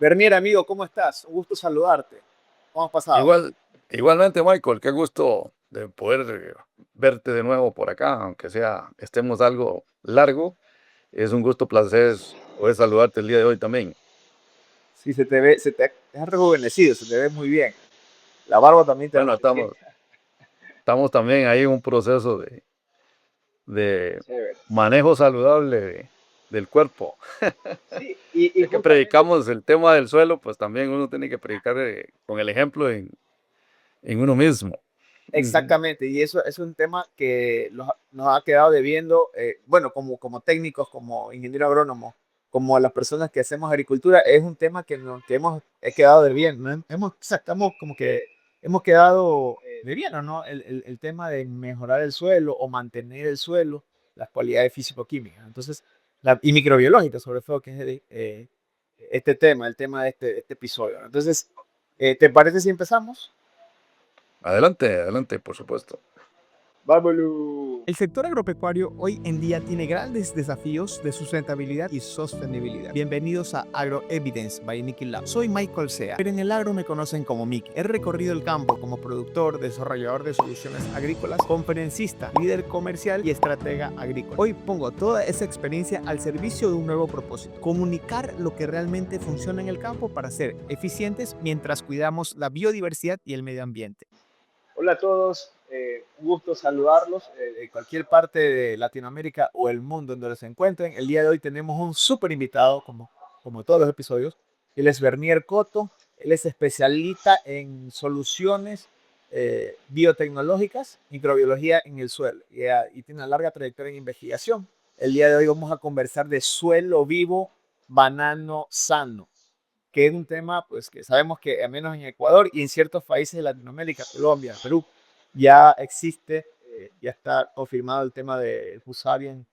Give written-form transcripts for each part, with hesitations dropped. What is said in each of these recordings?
Bernier, amigo, ¿cómo estás? Un gusto saludarte. ¿Cómo has pasado? Igual, igualmente, Michael, qué gusto de poder verte de nuevo por acá, aunque sea estemos algo largo. Es un gusto, placer poder saludarte el día de hoy también. Sí, se te ve, te has rejuvenecido, se te ve muy bien. La barba también te Bueno, te queda estamos también ahí en un proceso de chévere. manejo saludable del cuerpo. Sí, y Ya que justamente predicamos el tema del suelo, pues también uno tiene que predicar con el ejemplo en uno mismo. Ujú. exactamente, y eso es un tema que nos ha quedado debiendo, bueno, como técnicos, como ingeniero agrónomo, como las personas que hacemos agricultura, es un tema que hemos quedado debiendo, ¿no? O sea, estamos como que hemos quedado debiendo, ¿no? El tema de mejorar el suelo o mantener el suelo, las cualidades físico-químicas. Entonces, y microbiológicas, sobre todo, que es este tema, el tema de este episodio. Entonces, ¿te parece si empezamos? Adelante, adelante, por supuesto. Vámonos. El sector agropecuario hoy en día tiene grandes desafíos de sustentabilidad y sostenibilidad. Bienvenidos a AgroEvidence by Mickey Lab. Soy Michael Sea, pero en el agro me conocen como Mickey. He recorrido el campo como productor, desarrollador de soluciones agrícolas, conferencista, líder comercial y estratega agrícola. Hoy pongo toda esa experiencia al servicio de un nuevo propósito: comunicar lo que realmente funciona en el campo para ser eficientes mientras cuidamos la biodiversidad y el medio ambiente. Hola a todos, un gusto saludarlos de cualquier parte de Latinoamérica o el mundo en donde se encuentren. El día de hoy tenemos un súper invitado, como todos los episodios. Él es Bernier Coto, él es especialista en soluciones biotecnológicas, microbiología en el suelo y tiene una larga trayectoria en investigación. El día de hoy vamos a conversar de suelo vivo, banano sano, que es un tema pues que sabemos que al menos en Ecuador y en ciertos países de Latinoamérica, Colombia, Perú, ya existe, ya está confirmado el tema del Fusarium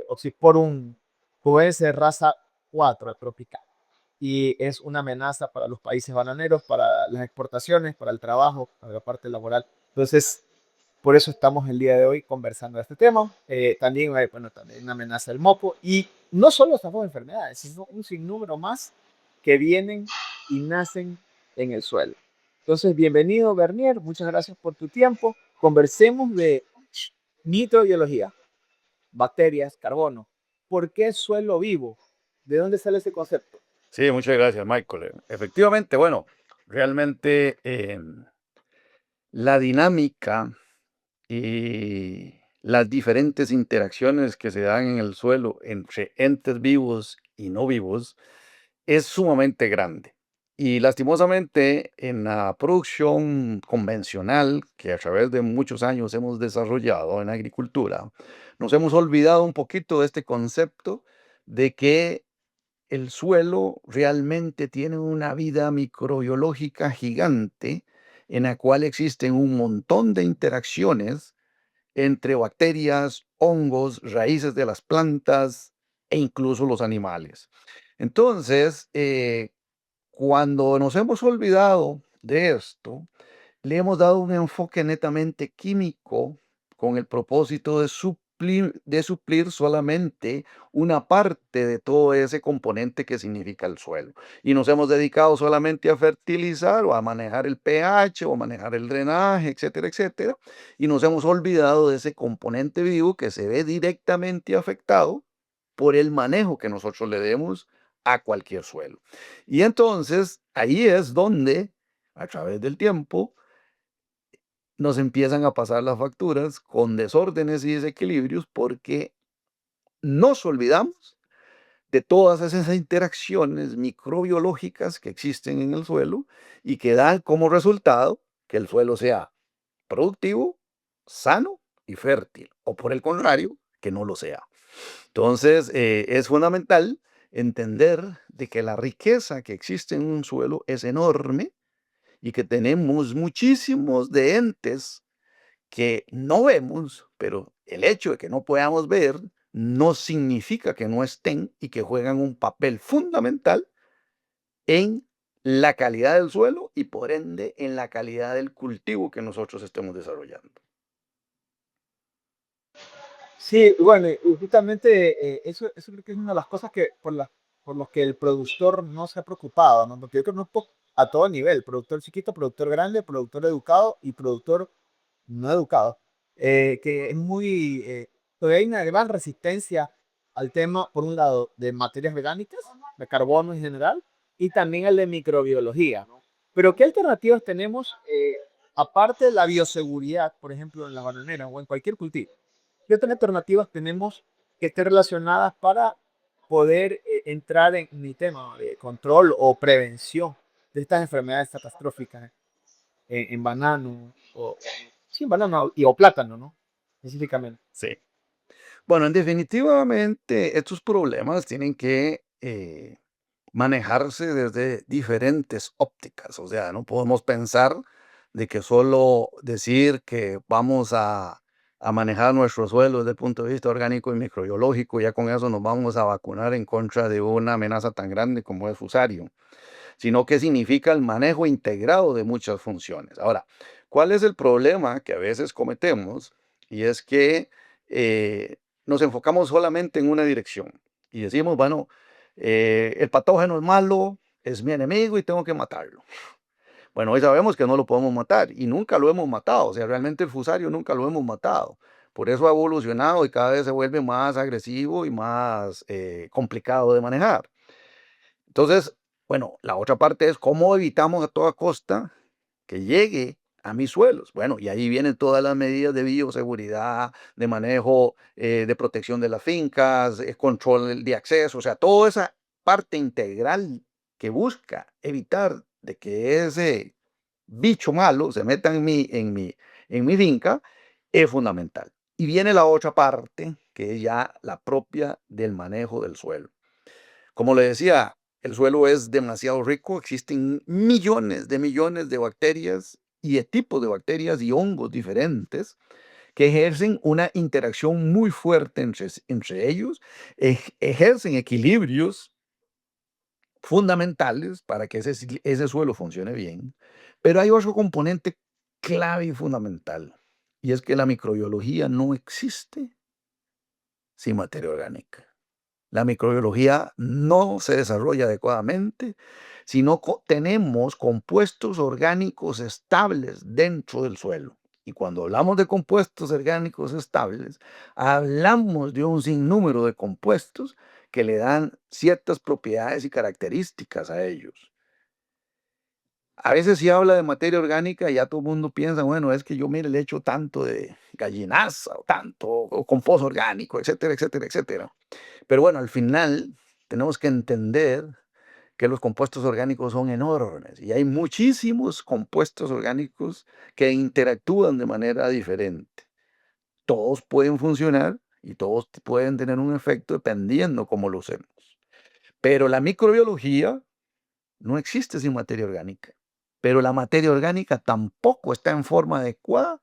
Oxysporum cubense raza 4 tropical. Y es una amenaza para los países bananeros, para las exportaciones, para el trabajo, para la parte laboral. Entonces, por eso estamos el día de hoy conversando de este tema. También hay, bueno, también una amenaza del mopo. Y no solo estas dos enfermedades, sino un sinnúmero más que vienen y nacen en el suelo. Entonces, bienvenido, Bernier. Muchas gracias por tu tiempo. Conversemos de microbiología, bacterias, carbono. ¿Por qué suelo vivo? ¿De dónde sale ese concepto? Sí, muchas gracias, Michael. Efectivamente, bueno, realmente la dinámica y las diferentes interacciones que se dan en el suelo entre entes vivos y no vivos es sumamente grande. Y lastimosamente en la producción convencional que a través de muchos años hemos desarrollado en la agricultura, nos hemos olvidado un poquito de este concepto de que el suelo realmente tiene una vida microbiológica gigante en la cual existen un montón de interacciones entre bacterias, hongos, raíces de las plantas e incluso los animales. Entonces, cuando nos hemos olvidado de esto, le hemos dado un enfoque netamente químico con el propósito de suplir solamente una parte de todo ese componente que significa el suelo. Y nos hemos dedicado solamente a fertilizar o a manejar el pH o a manejar el drenaje, etcétera, etcétera. Y nos hemos olvidado de ese componente vivo que se ve directamente afectado por el manejo que nosotros le demos a cualquier suelo. Y entonces ahí es donde, a través del tiempo, nos empiezan a pasar las facturas con desórdenes y desequilibrios porque nos olvidamos de todas esas interacciones microbiológicas que existen en el suelo y que dan como resultado que el suelo sea productivo, sano y fértil, o por el contrario, que no lo sea. Entonces, es fundamental entender de que la riqueza que existe en un suelo es enorme y que tenemos muchísimos de entes que no vemos, pero el hecho de que no podamos ver no significa que no estén y que juegan un papel fundamental en la calidad del suelo y por ende en la calidad del cultivo que nosotros estemos desarrollando. Sí, bueno, y justamente eso creo que es una de las cosas que, por las por los que el productor no se ha preocupado, ¿no? Porque yo creo que no es a todo nivel, productor chiquito, productor grande, productor educado y productor no educado, que es muy, todavía hay una gran resistencia al tema, por un lado, de materias orgánicas, de carbono en general, y también el de microbiología, ¿no? Pero ¿qué alternativas tenemos, aparte de la bioseguridad, por ejemplo, en la bananera o en cualquier cultivo? ¿Qué otras alternativas tenemos que estén relacionadas para poder entrar en mi tema de control o prevención de estas enfermedades catastróficas en banano o sí, en banano o plátano, ¿no? Específicamente. Sí. Bueno, en definitivamente estos problemas tienen que manejarse desde diferentes ópticas. O sea, no podemos pensar de que solo decir que vamos a manejar nuestro suelo desde el punto de vista orgánico y microbiológico, ya con eso nos vamos a vacunar en contra de una amenaza tan grande como es Fusarium, sino que significa el manejo integrado de muchas funciones. Ahora, ¿cuál es el problema que a veces cometemos? Y es que eh, nos enfocamos solamente en una dirección y decimos, bueno, el patógeno es malo, es mi enemigo y tengo que matarlo. Bueno, hoy sabemos que no lo podemos matar y nunca lo hemos matado, o sea, realmente el fusario nunca lo hemos matado. Por eso ha evolucionado y cada vez se vuelve más agresivo y más complicado de manejar. Entonces, bueno, la otra parte es cómo evitamos a toda costa que llegue a mis suelos. Bueno, y ahí vienen todas las medidas de bioseguridad, de manejo, de protección de las fincas, control de acceso, o sea, toda esa parte integral que busca evitar de que ese bicho malo se meta en mi finca es fundamental. Y viene la otra parte, que es ya la propia del manejo del suelo. Como le decía, el suelo es demasiado rico, existen millones de bacterias y de tipos de bacterias y hongos diferentes que ejercen una interacción muy fuerte entre ellos, ejercen equilibrios fundamentales para que ese suelo funcione bien. Pero hay otro componente clave y fundamental, y es que la microbiología no existe sin materia orgánica. La microbiología no se desarrolla adecuadamente si no tenemos compuestos orgánicos estables dentro del suelo. Y cuando hablamos de compuestos orgánicos estables, hablamos de un sinnúmero de compuestos que le dan ciertas propiedades y características a ellos. A veces si habla de materia orgánica, ya todo el mundo piensa, bueno, es que yo, mire, le echo tanto de gallinaza o tanto, o compost orgánico, etcétera, etcétera, etcétera. Pero bueno, al final tenemos que entender que los compuestos orgánicos son enormes y hay muchísimos compuestos orgánicos que interactúan de manera diferente. Todos pueden funcionar y todos pueden tener un efecto dependiendo cómo lo usemos. Pero la microbiología no existe sin materia orgánica. Pero la materia orgánica tampoco está en forma adecuada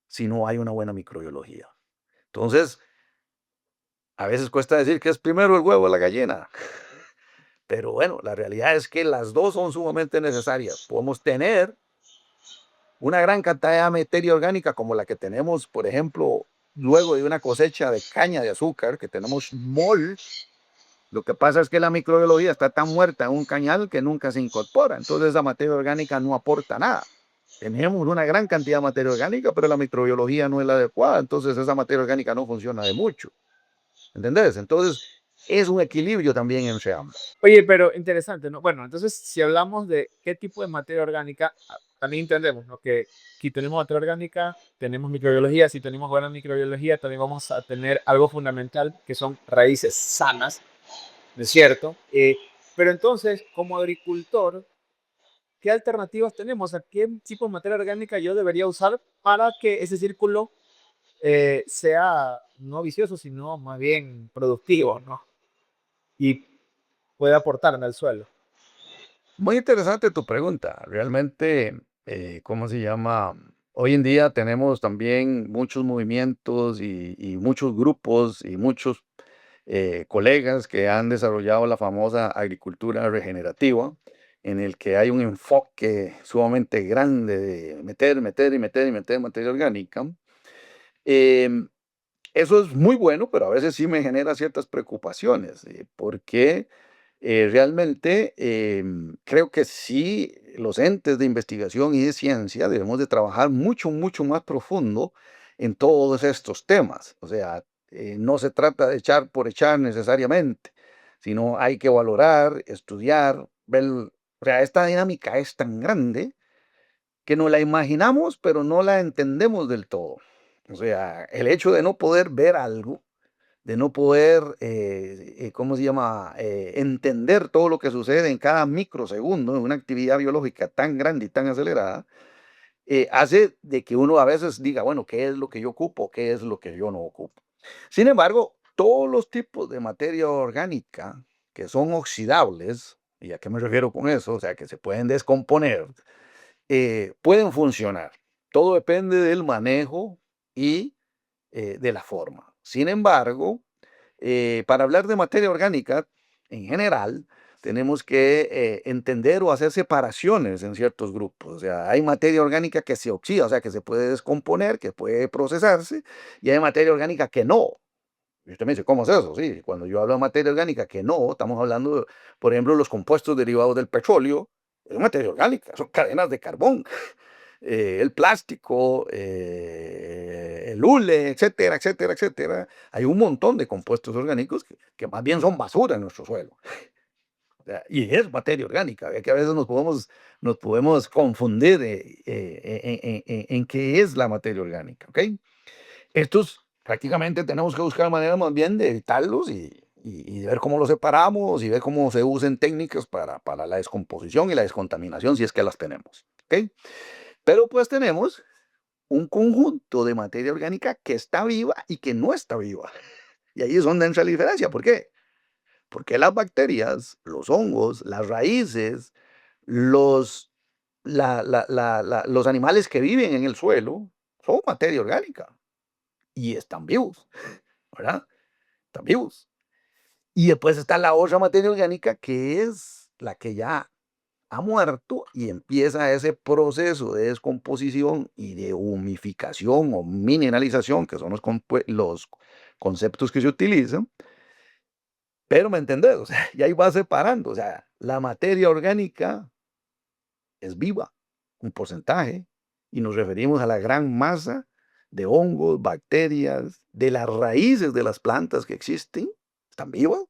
si no hay una buena microbiología. Entonces, a veces cuesta decir que es primero el huevo o la gallina. Pero bueno, la realidad es que las dos son sumamente necesarias. Podemos tener una gran cantidad de materia orgánica como la que tenemos, por ejemplo, luego de una cosecha de caña de azúcar, que tenemos mol. Lo que pasa es que la microbiología está tan muerta en un cañal que nunca se incorpora. Entonces la materia orgánica no aporta nada. Tenemos una gran cantidad de materia orgánica, pero la microbiología no es la adecuada. Entonces esa materia orgánica no funciona de mucho. ¿Entendés? Entonces es un equilibrio también entre ambos. Oye, pero interesante, ¿no? Bueno, entonces, si hablamos de qué tipo de materia orgánica, también entendemos, ¿no? Que si tenemos materia orgánica, tenemos microbiología. Si tenemos buena microbiología, también vamos a tener algo fundamental, que son raíces sanas, ¿no es cierto? Pero entonces, como agricultor, ¿qué alternativas tenemos? ¿A qué tipo de materia orgánica yo debería usar para que ese círculo sea no vicioso, sino más bien productivo, ¿no? Y pueda aportarme al suelo. Muy interesante tu pregunta. Realmente, ¿cómo se llama? Hoy en día tenemos también muchos movimientos y muchos grupos y muchos colegas que han desarrollado la famosa agricultura regenerativa, en el que hay un enfoque sumamente grande de meter, meter y meter y meter materia orgánica. Em, Eso es muy bueno, pero a veces sí me genera ciertas preocupaciones, porque realmente creo que sí los entes de investigación y de ciencia debemos de trabajar mucho, mucho más profundo en todos estos temas. O sea, no se trata de echar por echar necesariamente, sino hay que valorar, estudiar, ver. O sea, esta dinámica es tan grande que no la imaginamos, pero no la entendemos del todo. O sea, el hecho de no poder ver algo, de no poder, ¿cómo se llama?, entender todo lo que sucede en cada microsegundo en una actividad biológica tan grande y tan acelerada, hace de que uno a veces diga, bueno, ¿qué es lo que yo ocupo? ¿Qué es lo que yo no ocupo? Sin embargo, todos los tipos de materia orgánica que son oxidables, ¿y a qué me refiero con eso? O sea, que se pueden descomponer, pueden funcionar. Todo depende del manejo y de la forma. Sin embargo, para hablar de materia orgánica en general, tenemos que entender o hacer separaciones en ciertos grupos. O sea, hay materia orgánica que se oxida, o sea, que se puede descomponer, que puede procesarse, y hay materia orgánica que no. Y usted me dice, ¿cómo es eso? Sí, cuando yo hablo de materia orgánica que no, estamos hablando, por ejemplo, los compuestos derivados del petróleo, es materia orgánica, son cadenas de carbón. El plástico, el hule, etcétera, etcétera, etcétera. Hay un montón de compuestos orgánicos que más bien son basura en nuestro suelo. O sea, y es materia orgánica, que a veces nos podemos confundir en qué es la materia orgánica, ¿ok? Estos prácticamente tenemos que buscar maneras más bien de evitarlos y de ver cómo los separamos y ver cómo se usen técnicas para la descomposición y la descontaminación, si es que las tenemos, ¿ok? Pero pues tenemos un conjunto de materia orgánica que está viva y que no está viva. Y ahí es donde entra la diferencia. ¿Por qué? Porque las bacterias, los hongos, las raíces, los, los animales que viven en el suelo son materia orgánica y están vivos, ¿verdad? Están vivos. Y después está la otra materia orgánica que es la que ya ha muerto y empieza ese proceso de descomposición y de humificación o mineralización, que son los conceptos que se utilizan, pero me entendés, o sea, y ahí va separando, o sea, la materia orgánica es viva, un porcentaje, y nos referimos a la gran masa de hongos, bacterias, de las raíces de las plantas que existen, están vivas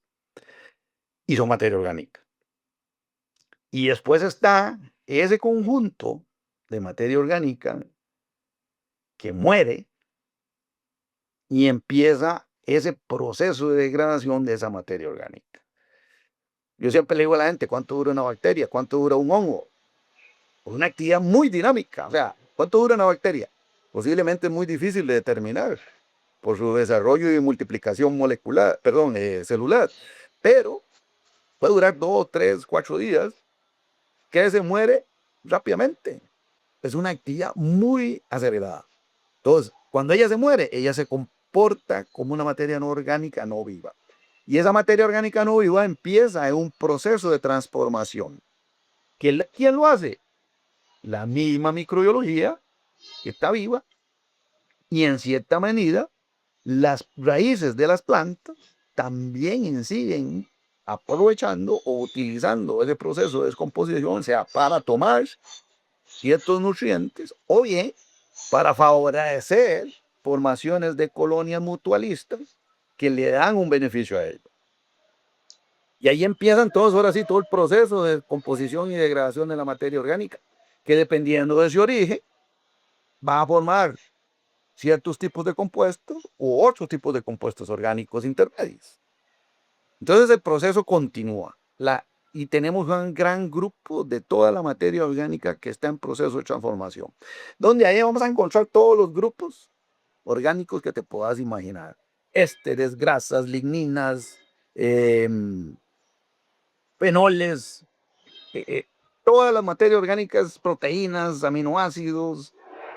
y son materia orgánica. Y después está ese conjunto de materia orgánica que muere y empieza ese proceso de degradación de esa materia orgánica. Yo siempre le digo a la gente, ¿cuánto dura una bacteria? ¿Cuánto dura un hongo? Una actividad muy dinámica. O sea, ¿cuánto dura una bacteria? Posiblemente es muy difícil de determinar por su desarrollo y multiplicación molecular, perdón, celular. Pero puede durar 2, 3, 4 días, que se muere rápidamente. Es una actividad muy acelerada. Entonces, cuando ella se muere, ella se comporta como una materia no orgánica no viva. Y esa materia orgánica no viva empieza en un proceso de transformación. ¿Quién lo hace? La misma microbiología que está viva y en cierta medida las raíces de las plantas también inciden aprovechando o utilizando ese proceso de descomposición, sea para tomar ciertos nutrientes o bien para favorecer formaciones de colonias mutualistas que le dan un beneficio a ellos. Y ahí empiezan todos, ahora sí, todo el proceso de composición y degradación de la materia orgánica, que dependiendo de su origen, va a formar ciertos tipos de compuestos u otros tipos de compuestos orgánicos intermedios. Entonces el proceso continúa. Y tenemos un gran grupo de toda la materia orgánica que está en proceso de transformación, donde ahí vamos a encontrar todos los grupos orgánicos que te puedas imaginar. Ésteres, grasas, ligninas, fenoles, todas las materias orgánicas, proteínas, aminoácidos,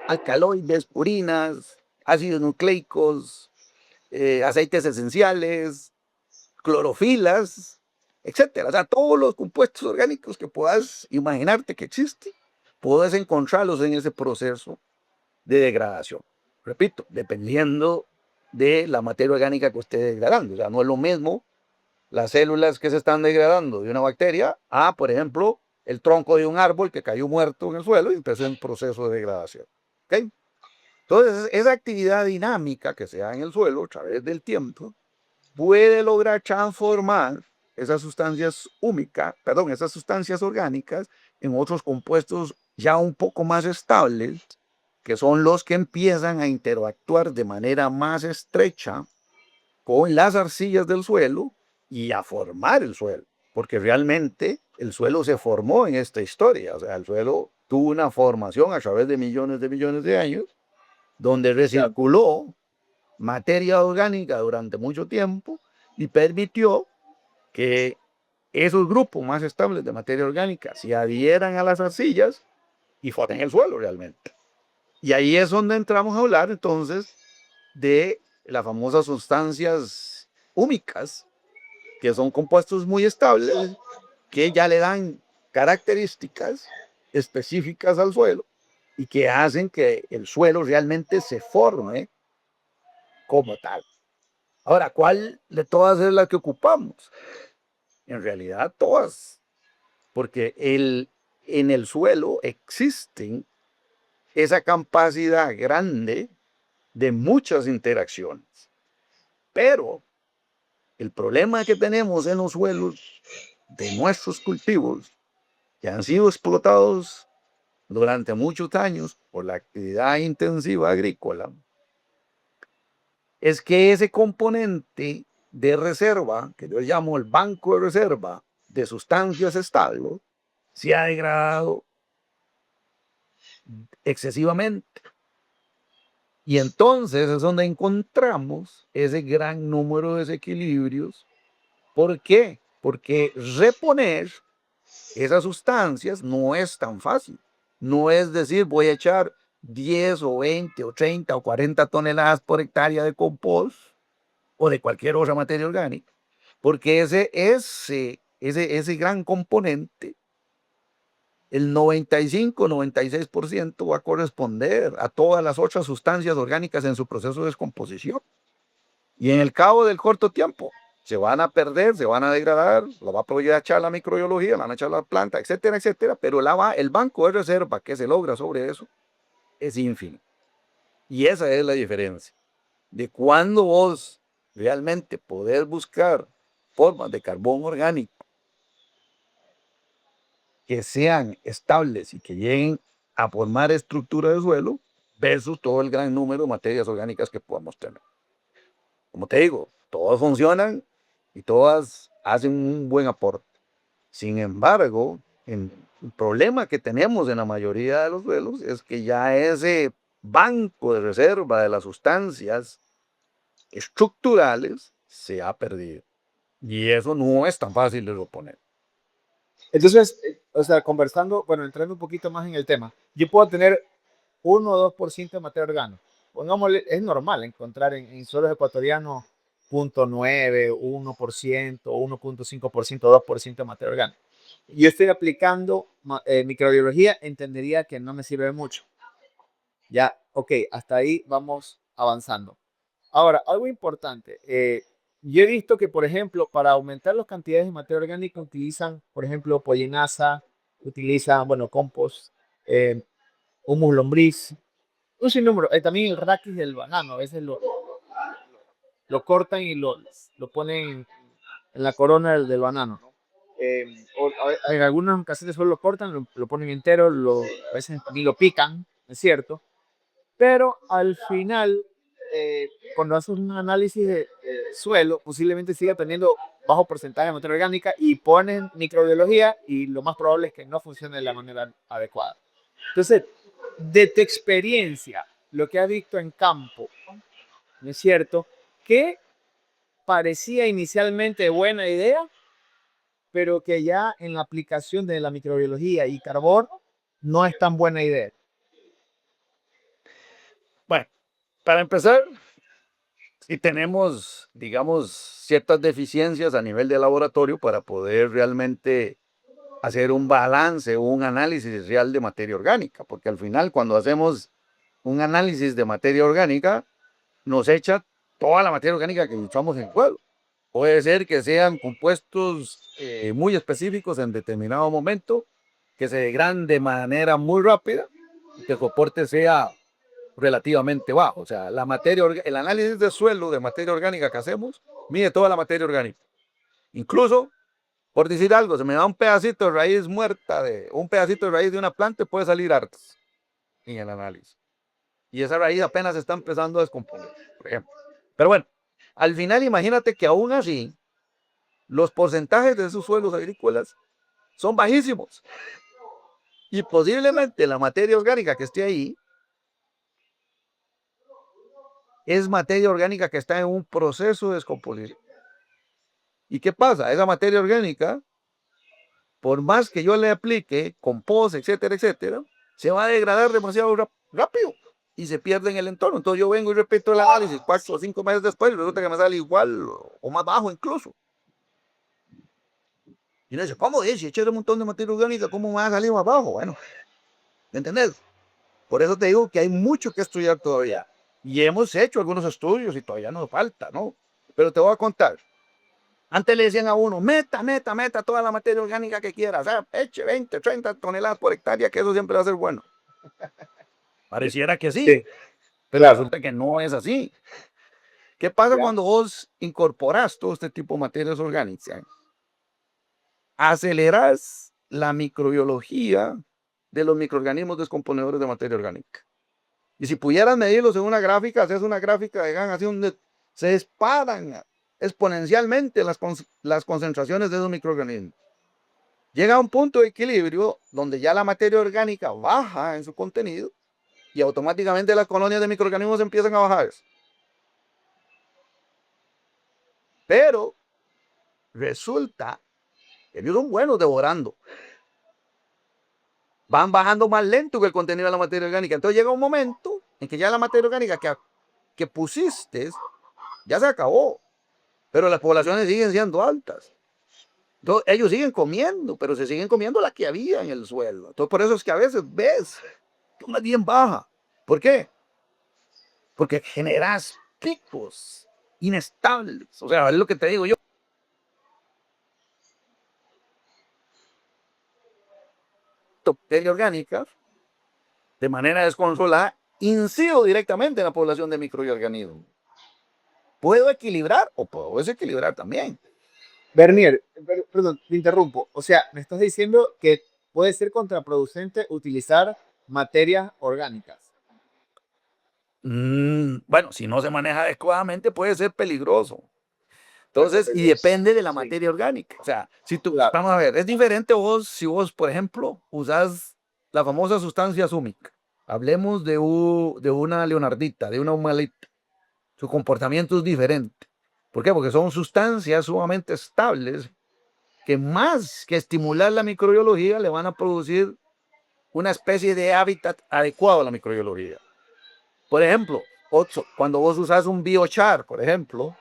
alcaloides, purinas, ácidos nucleicos, aceites esenciales, clorofilas, etcétera. O sea, todos los compuestos orgánicos que puedas imaginarte que existen, puedes encontrarlos en ese proceso de degradación. Repito, dependiendo de la materia orgánica que esté degradando. O sea, no es lo mismo las células que se están degradando de una bacteria a, por ejemplo, el tronco de un árbol que cayó muerto en el suelo y empezó en proceso de degradación. ¿Okay? Entonces, esa actividad dinámica que se da en el suelo a través del tiempo puede lograr transformar esas sustancias esas sustancias orgánicas en otros compuestos ya un poco más estables, que son los que empiezan a interactuar de manera más estrecha con las arcillas del suelo y a formar el suelo, porque realmente el suelo se formó en esta historia, o sea, el suelo tuvo una formación a través de millones de años, donde recirculó materia orgánica durante mucho tiempo y permitió que esos grupos más estables de materia orgánica se adhieran a las arcillas y formen el suelo realmente. Y ahí es donde entramos a hablar entonces de las famosas sustancias húmicas, que son compuestos muy estables, que ya le dan características específicas al suelo y que hacen que el suelo realmente se forme como tal. Ahora, ¿cuál de todas es la que ocupamos? En realidad todas, porque en el suelo existen esa capacidad grande de muchas interacciones. Pero el problema que tenemos en los suelos de nuestros cultivos, que han sido explotados durante muchos años por la actividad intensiva agrícola, es que ese componente de reserva, que yo llamo el banco de reserva de sustancias estables, se ha degradado excesivamente. Y entonces es donde encontramos ese gran número de desequilibrios. ¿Por qué? Porque reponer esas sustancias no es tan fácil. No es decir, voy a echar 10 o 20 o 30 o 40 toneladas por hectárea de compost o de cualquier otra materia orgánica, porque ese gran componente, el 95-96% va a corresponder a todas las otras sustancias orgánicas en su proceso de descomposición. Y en el cabo del corto tiempo se van a perder, se van a degradar, lo va a aprovechar la microbiología, la van a echar la planta, etcétera, etcétera, pero el banco de reserva que se logra sobre eso es infinito. Y esa es la diferencia de cuando vos realmente podés buscar formas de carbón orgánico que sean estables y que lleguen a formar estructura de suelo versus todo el gran número de materias orgánicas que podamos tener. Como te digo, todas funcionan y todas hacen un buen aporte. Sin embargo, el problema que tenemos en la mayoría de los suelos es que ya ese banco de reserva de las sustancias estructurales se ha perdido. Y eso no es tan fácil de reponer. Entonces, o sea, conversando, bueno, entrando un poquito más en el tema, yo puedo tener 1 o 2% de materia orgánica. Pongámosle, es normal encontrar en suelos ecuatorianos 0.9, 1%, 1.5%, 2% de materia orgánica. Yo estoy aplicando microbiología, entendería que no me sirve de mucho. Ya, ok, hasta ahí vamos avanzando. Ahora, algo importante. Yo he visto que, por ejemplo, para aumentar las cantidades de materia orgánica utilizan, por ejemplo, pollinasa, utilizan, bueno, compost, humus lombriz, un sinnúmero. También el raquis del banano, a veces lo cortan y lo ponen en la corona del banano, ¿no? En algunas ocasiones solo lo cortan, lo ponen entero, a veces ni lo pican, es cierto. Pero al final, cuando haces un análisis de suelo, posiblemente siga teniendo bajo porcentaje de materia orgánica y ponen microbiología y lo más probable es que no funcione de la manera adecuada. Entonces, de tu experiencia, lo que has visto en campo, ¿no es cierto? Que parecía inicialmente buena idea, pero que ya en la aplicación de la microbiología y carbón no es tan buena idea. Bueno, para empezar, si tenemos, digamos, ciertas deficiencias a nivel de laboratorio para poder realmente hacer un balance o un análisis real de materia orgánica, porque al final cuando hacemos un análisis de materia orgánica nos echa toda la materia orgánica que usamos en el suelo. Puede ser que sean compuestos muy específicos en determinado momento, que se degraden de manera muy rápida y que el soporte sea relativamente bajo. O sea, el análisis de suelo de materia orgánica que hacemos mide toda la materia orgánica. Incluso, por decir algo, se me da un pedacito de raíz muerta, un pedacito de raíz de una planta, puede salir hartas en el análisis. Y esa raíz apenas está empezando a descomponer, por ejemplo. Pero bueno, al final imagínate que aún así, los porcentajes de esos suelos agrícolas son bajísimos. Y posiblemente la materia orgánica que esté ahí es materia orgánica que está en un proceso de descomposición. ¿Y qué pasa? Esa materia orgánica, por más que yo le aplique compost, etcétera, etcétera, se va a degradar demasiado rápido y se pierde en el entorno. Entonces yo vengo y repito el análisis 4 o 5 meses después y resulta que me sale igual o más bajo incluso. Y uno dice, ¿cómo es? Si eché un montón de materia orgánica, ¿cómo me va a salir más bajo? Bueno, ¿me entendés? Por eso te digo que hay mucho que estudiar todavía. Y hemos hecho algunos estudios y todavía nos falta, ¿no? Pero te voy a contar. Antes le decían a uno, meta toda la materia orgánica que quiera. O sea, eche 20, 30 toneladas por hectárea, que eso siempre va a ser bueno. Pareciera que sí, Sí, pero claro. resulta que no es así. ¿Qué pasa Ya. cuando vos incorporas todo este tipo de materias orgánicas? Aceleras la microbiología de los microorganismos descomponedores de materia orgánica. Y si pudieras medirlos en una gráfica, haces una gráfica de así donde se disparan exponencialmente las concentraciones de esos microorganismos. Llega a un punto de equilibrio donde ya la materia orgánica baja en su contenido y automáticamente las colonias de microorganismos empiezan a bajar. Pero resulta que ellos son buenos devorando. Van bajando más lento que el contenido de la materia orgánica. Entonces llega un momento en que ya la materia orgánica que pusiste ya se acabó, pero las poblaciones siguen siendo altas. Entonces, ellos siguen comiendo, pero se siguen comiendo la que había en el suelo. Entonces, por eso es que a veces ves que una bien baja. ¿Por qué? Porque generas picos inestables. O sea, es lo que te digo yo. Bacteria orgánica, de manera descontrolada, incido directamente en la población de microorganismos. ¿Puedo equilibrar o puedo desequilibrar también? Bernier, perdón, te interrumpo. O sea, me estás diciendo que puede ser contraproducente utilizar materias orgánicas. Bueno, si no se maneja adecuadamente puede ser peligroso. Entonces, y depende de la Sí, materia orgánica. O sea, si tú, claro. vamos a ver, es diferente si vos, por ejemplo, usas la famosa sustancia súmica. Hablemos de una leonardita, de una humalita. Su comportamiento es diferente. ¿Por qué? Porque son sustancias sumamente estables que más que estimular la microbiología le van a producir una especie de hábitat adecuado a la microbiología. Por ejemplo, cuando vos usas un biochar, por ejemplo,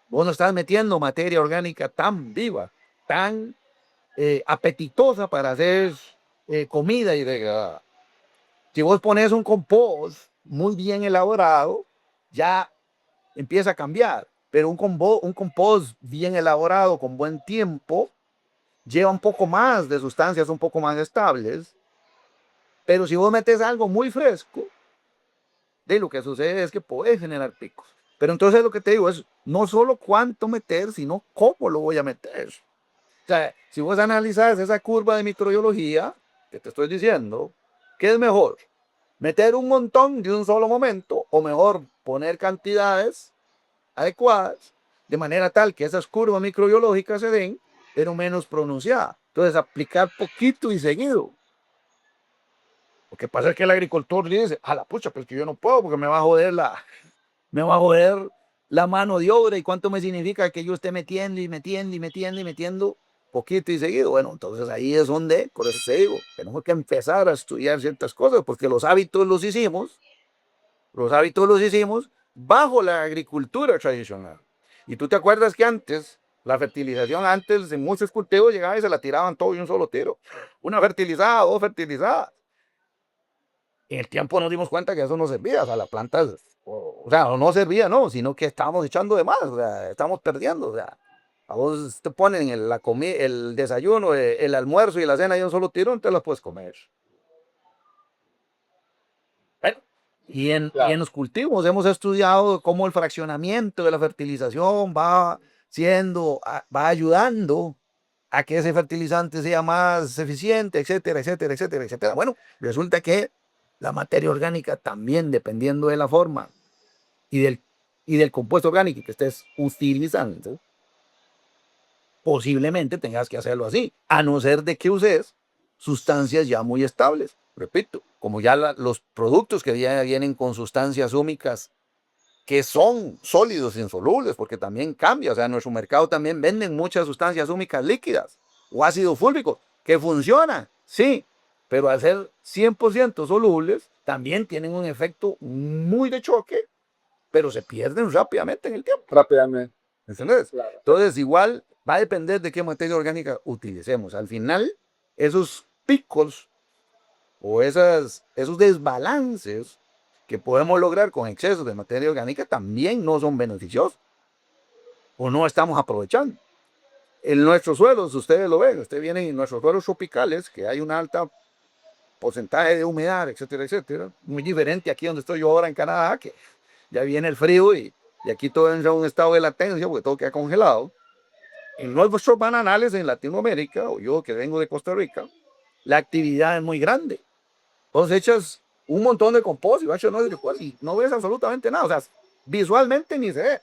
vos no estás metiendo materia orgánica tan viva, tan apetitosa para hacer comida y degradada. Si vos pones un compost muy bien elaborado, ya empieza a cambiar. Pero un compost bien elaborado, con buen tiempo, lleva un poco más de sustancias un poco más estables. Pero si vos metes algo muy fresco, lo que sucede es que puede generar picos. Pero entonces lo que te digo es no solo cuánto meter, sino cómo lo voy a meter. O sea, si vos analizas esa curva de microbiología que te estoy diciendo, ¿qué es mejor? ¿Meter un montón de un solo momento o mejor poner cantidades adecuadas de manera tal que esas curvas microbiológicas se den, pero menos pronunciadas? Entonces, aplicar poquito y seguido. Lo que pasa es que el agricultor dice, a la pucha, pues que yo no puedo porque me va a joder la mano de obra y cuánto me significa que yo esté metiendo y metiendo y metiendo y metiendo poquito y seguido. Bueno, entonces ahí es donde, por eso te digo, tenemos que empezar a estudiar ciertas cosas porque los hábitos los hicimos bajo la agricultura tradicional. Y tú te acuerdas que antes, la fertilización antes en muchos cultivos llegaba y se la tiraban todo de un solo tiro. Una fertilizada, dos fertilizadas. En el tiempo nos dimos cuenta que eso no servía, o sea, la planta, o sea, no servía, no, sino que estábamos echando de más, o sea, estamos perdiendo, o sea, a vos te ponen el desayuno, el almuerzo y la cena y un solo tiro, entonces las puedes comer. Bueno, y en Claro. los cultivos hemos estudiado cómo el fraccionamiento de la fertilización va ayudando a que ese fertilizante sea más eficiente, etcétera, etcétera, etcétera, etcétera. Bueno, resulta que la materia orgánica también, dependiendo de la forma y del compuesto orgánico que estés utilizando, posiblemente tengas que hacerlo así, a no ser de que uses sustancias ya muy estables. Repito, como ya los productos que ya vienen con sustancias húmicas que son sólidos, insolubles, porque también cambia, o sea, en nuestro mercado también venden muchas sustancias húmicas líquidas o ácidos fúlvicos que funcionan, sí, pero al ser 100% solubles, también tienen un efecto muy de choque, pero se pierden rápidamente en el tiempo. Rápidamente. ¿Entendés? Claro. Entonces, igual va a depender de qué materia orgánica utilicemos. Al final, esos picos o esos desbalances que podemos lograr con exceso de materia orgánica también no son beneficiosos o no estamos aprovechando. En nuestros suelos, ustedes lo ven, ustedes vienen en nuestros suelos tropicales, que hay un alta porcentaje de humedad, etcétera, etcétera. Muy diferente aquí donde estoy yo ahora en Canadá, que ya viene el frío y aquí todo entra en un estado de latencia porque todo queda congelado. En nuestros bananales en Latinoamérica, o yo que vengo de Costa Rica, la actividad es muy grande. Entonces echas un montón de compost y y no ves absolutamente nada. O sea, visualmente ni se ve.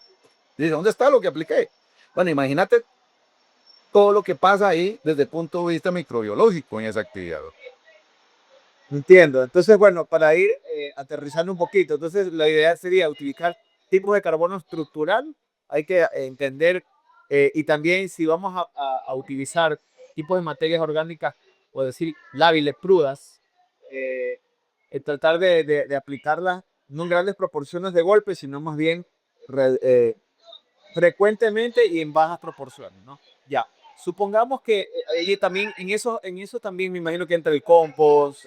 Dice, ¿dónde está lo que apliqué? Bueno, imagínate todo lo que pasa ahí desde el punto de vista microbiológico en esa actividad. Entiendo. Entonces, bueno, para ir aterrizando un poquito, entonces la idea sería utilizar tipos de carbono estructural. Hay que entender y también si vamos a utilizar tipos de materias orgánicas, o decir, lábiles, crudas, eh, tratar de aplicarlas no en grandes proporciones de golpe, sino más bien re- eh, frecuentemente y en bajas proporciones, ¿no? Ya. Supongamos que y también en eso también me imagino que entra el compost,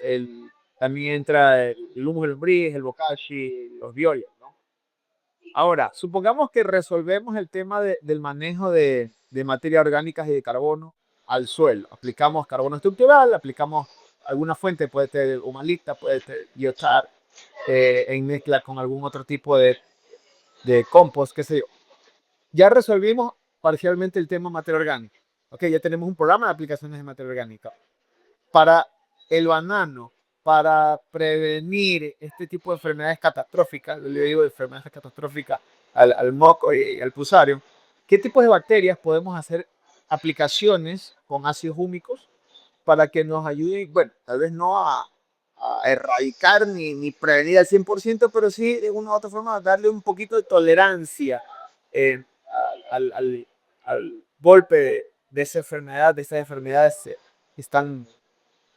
también entra el humus de lombriz, el bokashi, los bioles, ¿no? Ahora, supongamos que resolvemos el tema del manejo de materias orgánicas y de carbono al suelo. Aplicamos carbono estructural, aplicamos alguna fuente, puede ser humalita, puede ser biochar, en mezcla con algún otro tipo de compost, qué sé yo. Ya resolvimos parcialmente el tema materia orgánica. Ok, ya tenemos un programa de aplicaciones de materia orgánica. Para el banano, para prevenir este tipo de enfermedades catastróficas, yo le digo de enfermedades catastróficas al moco y al pusario, ¿qué tipos de bacterias podemos hacer aplicaciones con ácidos húmicos para que nos ayuden, bueno, tal vez no a erradicar ni prevenir al 100%, pero sí de una u otra forma darle un poquito de tolerancia eh, al golpe de esa enfermedad, de esas enfermedades que están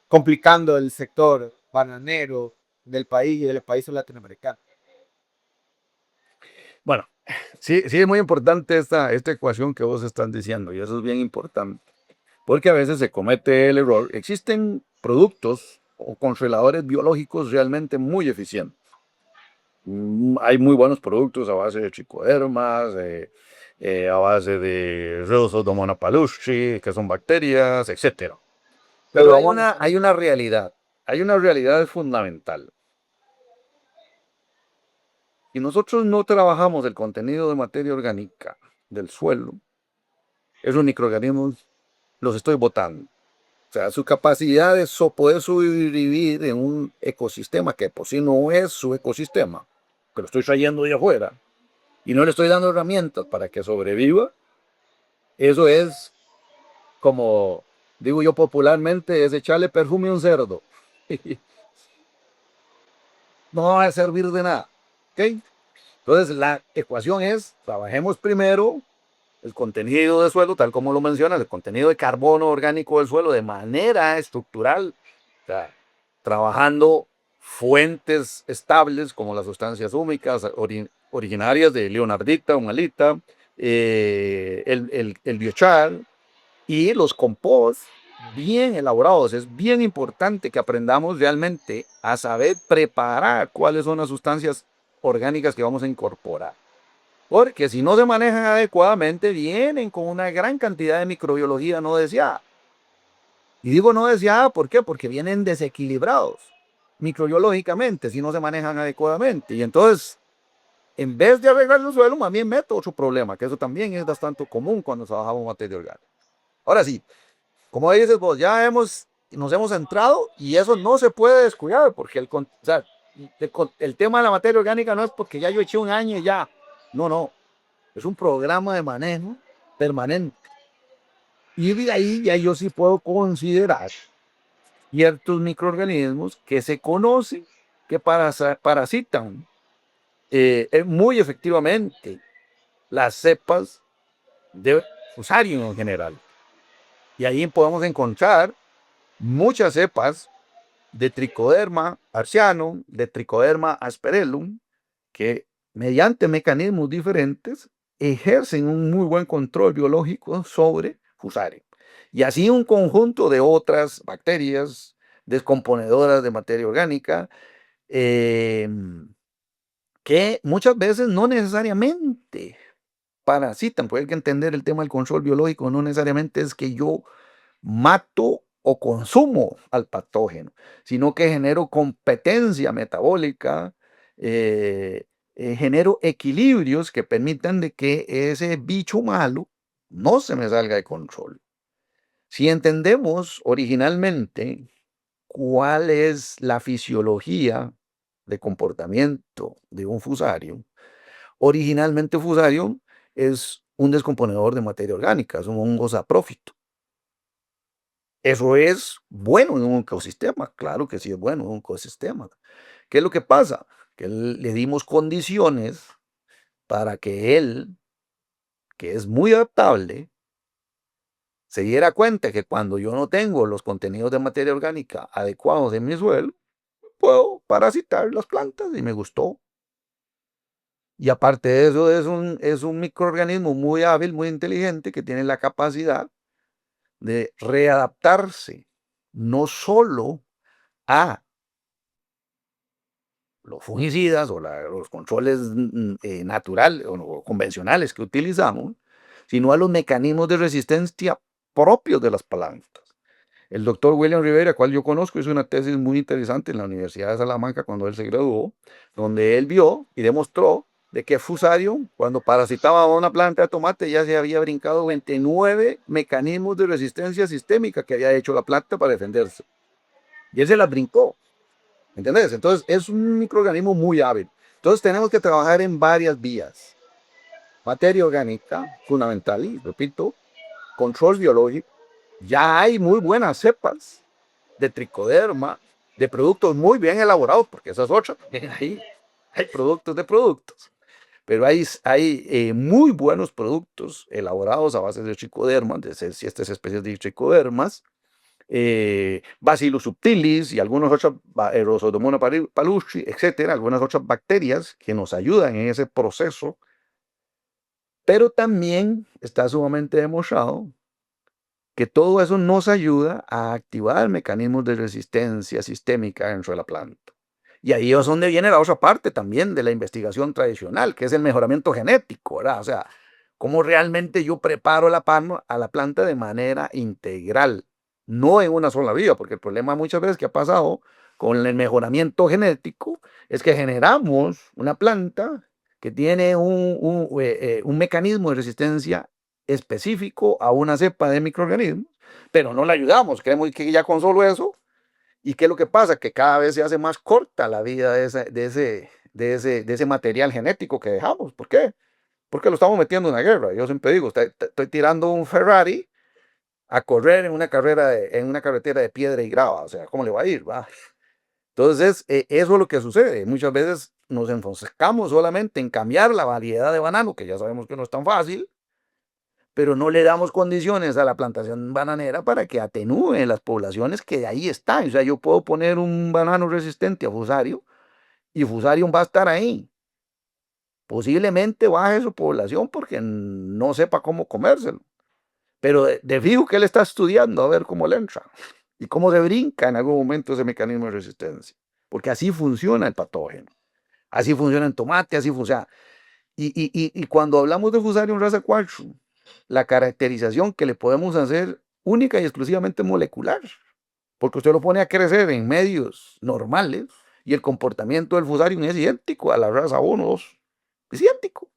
complicando el sector bananero del país y del país latinoamericano? Bueno, sí, sí es muy importante esta ecuación que vos estás diciendo y eso es bien importante porque a veces se comete el error. Existen productos o controladores biológicos realmente muy eficientes. Hay muy buenos productos a base de tricodermas, a base de Rhedosodomonas paluschi, que son bacterias, etcétera. Pero Pero hay vamos, una realidad fundamental. Si nosotros no trabajamos el contenido de materia orgánica del suelo, esos microorganismos los estoy botando. O sea, su capacidad de poder sobrevivir en un ecosistema que por sí no es su ecosistema, que lo estoy trayendo de afuera, y no le estoy dando herramientas para que sobreviva, eso es como digo yo popularmente, es echarle perfume a un cerdo. No va a servir de nada. ¿Ok? Entonces la ecuación es, trabajemos primero el contenido del suelo, tal como lo mencionas, el contenido de carbono orgánico del suelo de manera estructural, o sea, trabajando fuentes estables como las sustancias húmicas originarias de leonardita, humalita, el biochar y los compost bien elaborados. Es bien importante que aprendamos realmente a saber preparar cuáles son las sustancias orgánicas que vamos a incorporar. Porque si no se manejan adecuadamente, vienen con una gran cantidad de microbiología no deseada. Y digo no deseada, ¿por qué? Porque vienen desequilibrados microbiológicamente si no se manejan adecuadamente. Y entonces, en vez de arreglar el suelo, más bien meto otro problema, que eso también es bastante común cuando trabajamos materia orgánica. Ahora sí, como dices vos, nos hemos centrado y eso no se puede descuidar, porque o sea, el tema de la materia orgánica no es porque ya yo eché un año y ya. No, no. Es un programa de manejo permanente. Y de ahí ya yo sí puedo considerar ciertos microorganismos que se conocen que parasitan muy efectivamente las cepas de Fusarium en general. Y ahí podemos encontrar muchas cepas de Trichoderma arcianum, de Trichoderma asperellum, que mediante mecanismos diferentes ejercen un muy buen control biológico sobre Fusarium. Y así un conjunto de otras bacterias descomponedoras de materia orgánica que muchas veces no necesariamente parasitan. Porque hay que entender el tema del control biológico, no necesariamente es que yo mato o consumo al patógeno, sino que genero competencia metabólica, genero equilibrios que permitan de que ese bicho malo no se me salga de control. Si entendemos originalmente cuál es la fisiología de comportamiento de un fusario, originalmente fusario es un descomponedor de materia orgánica, es un hongo saprófito. Eso es bueno en un ecosistema, claro que sí es bueno en un ecosistema. ¿Qué es lo que pasa? Que le dimos condiciones para que él, que es muy adaptable, se diera cuenta que cuando yo no tengo los contenidos de materia orgánica adecuados en mi suelo, puedo parasitar las plantas y me gustó. Y aparte de eso, es un microorganismo muy hábil, muy inteligente, que tiene la capacidad de readaptarse no solo a los fungicidas o los controles naturales o convencionales que utilizamos, sino a los mecanismos de resistencia propios de las plantas. El doctor William Rivera, cual yo conozco, hizo una tesis muy interesante en la Universidad de Salamanca cuando él se graduó, donde él vio y demostró de que Fusarium, cuando parasitaba a una planta de tomate, ya se había brincado 29 mecanismos de resistencia sistémica que había hecho la planta para defenderse. Y él se las brincó. ¿Entendés? Entonces es un microorganismo muy hábil. Entonces tenemos que trabajar en varias vías. Materia orgánica, fundamental, y repito, control biológico. Ya hay muy buenas cepas de tricoderma, de productos muy bien elaborados, porque esas otras, ahí hay productos de productos. Pero hay muy buenos productos elaborados a base de tricoderma, de estas especies de tricodermas, Bacillus subtilis y algunas otras, Rhozodomonas palustri, etcétera, algunas otras bacterias que nos ayudan en ese proceso, pero también está sumamente demostrado que todo eso nos ayuda a activar mecanismos de resistencia sistémica dentro de la planta. Y ahí es donde viene la otra parte también de la investigación tradicional, que es el mejoramiento genético, ¿verdad? O sea, cómo realmente yo preparo a la planta de manera integral, no en una sola vía, porque el problema muchas veces que ha pasado con el mejoramiento genético es que generamos una planta que tiene un mecanismo de resistencia específico a una cepa de microorganismos, pero no le ayudamos, creemos que ya con solo eso. ¿Y qué es lo que pasa? Que cada vez se hace más corta la vida de ese material genético que dejamos. ¿Por qué? Porque lo estamos metiendo en una guerra. Yo siempre digo, estoy tirando un Ferrari a correr en en una carretera de piedra y grava. O sea, ¿cómo le va a ir? ¿Va? Entonces, eso es lo que sucede. Muchas veces nos enfocamos solamente en cambiar la variedad de banano, que ya sabemos que no es tan fácil, pero no le damos condiciones a la plantación bananera para que atenúe las poblaciones que ahí están. O sea, yo puedo poner un banano resistente a Fusarium y Fusarium va a estar ahí. Posiblemente baje su población porque no sepa cómo comérselo, pero de fijo que él está estudiando a ver cómo le entra y cómo se brinca en algún momento ese mecanismo de resistencia, porque así funciona el patógeno, así funciona en tomate, así funciona. Y cuando hablamos de Fusarium raza 4, la caracterización que le podemos hacer única y exclusivamente molecular, porque usted lo pone a crecer en medios normales y el comportamiento del Fusarium es idéntico a la raza 1, 2, es idéntico.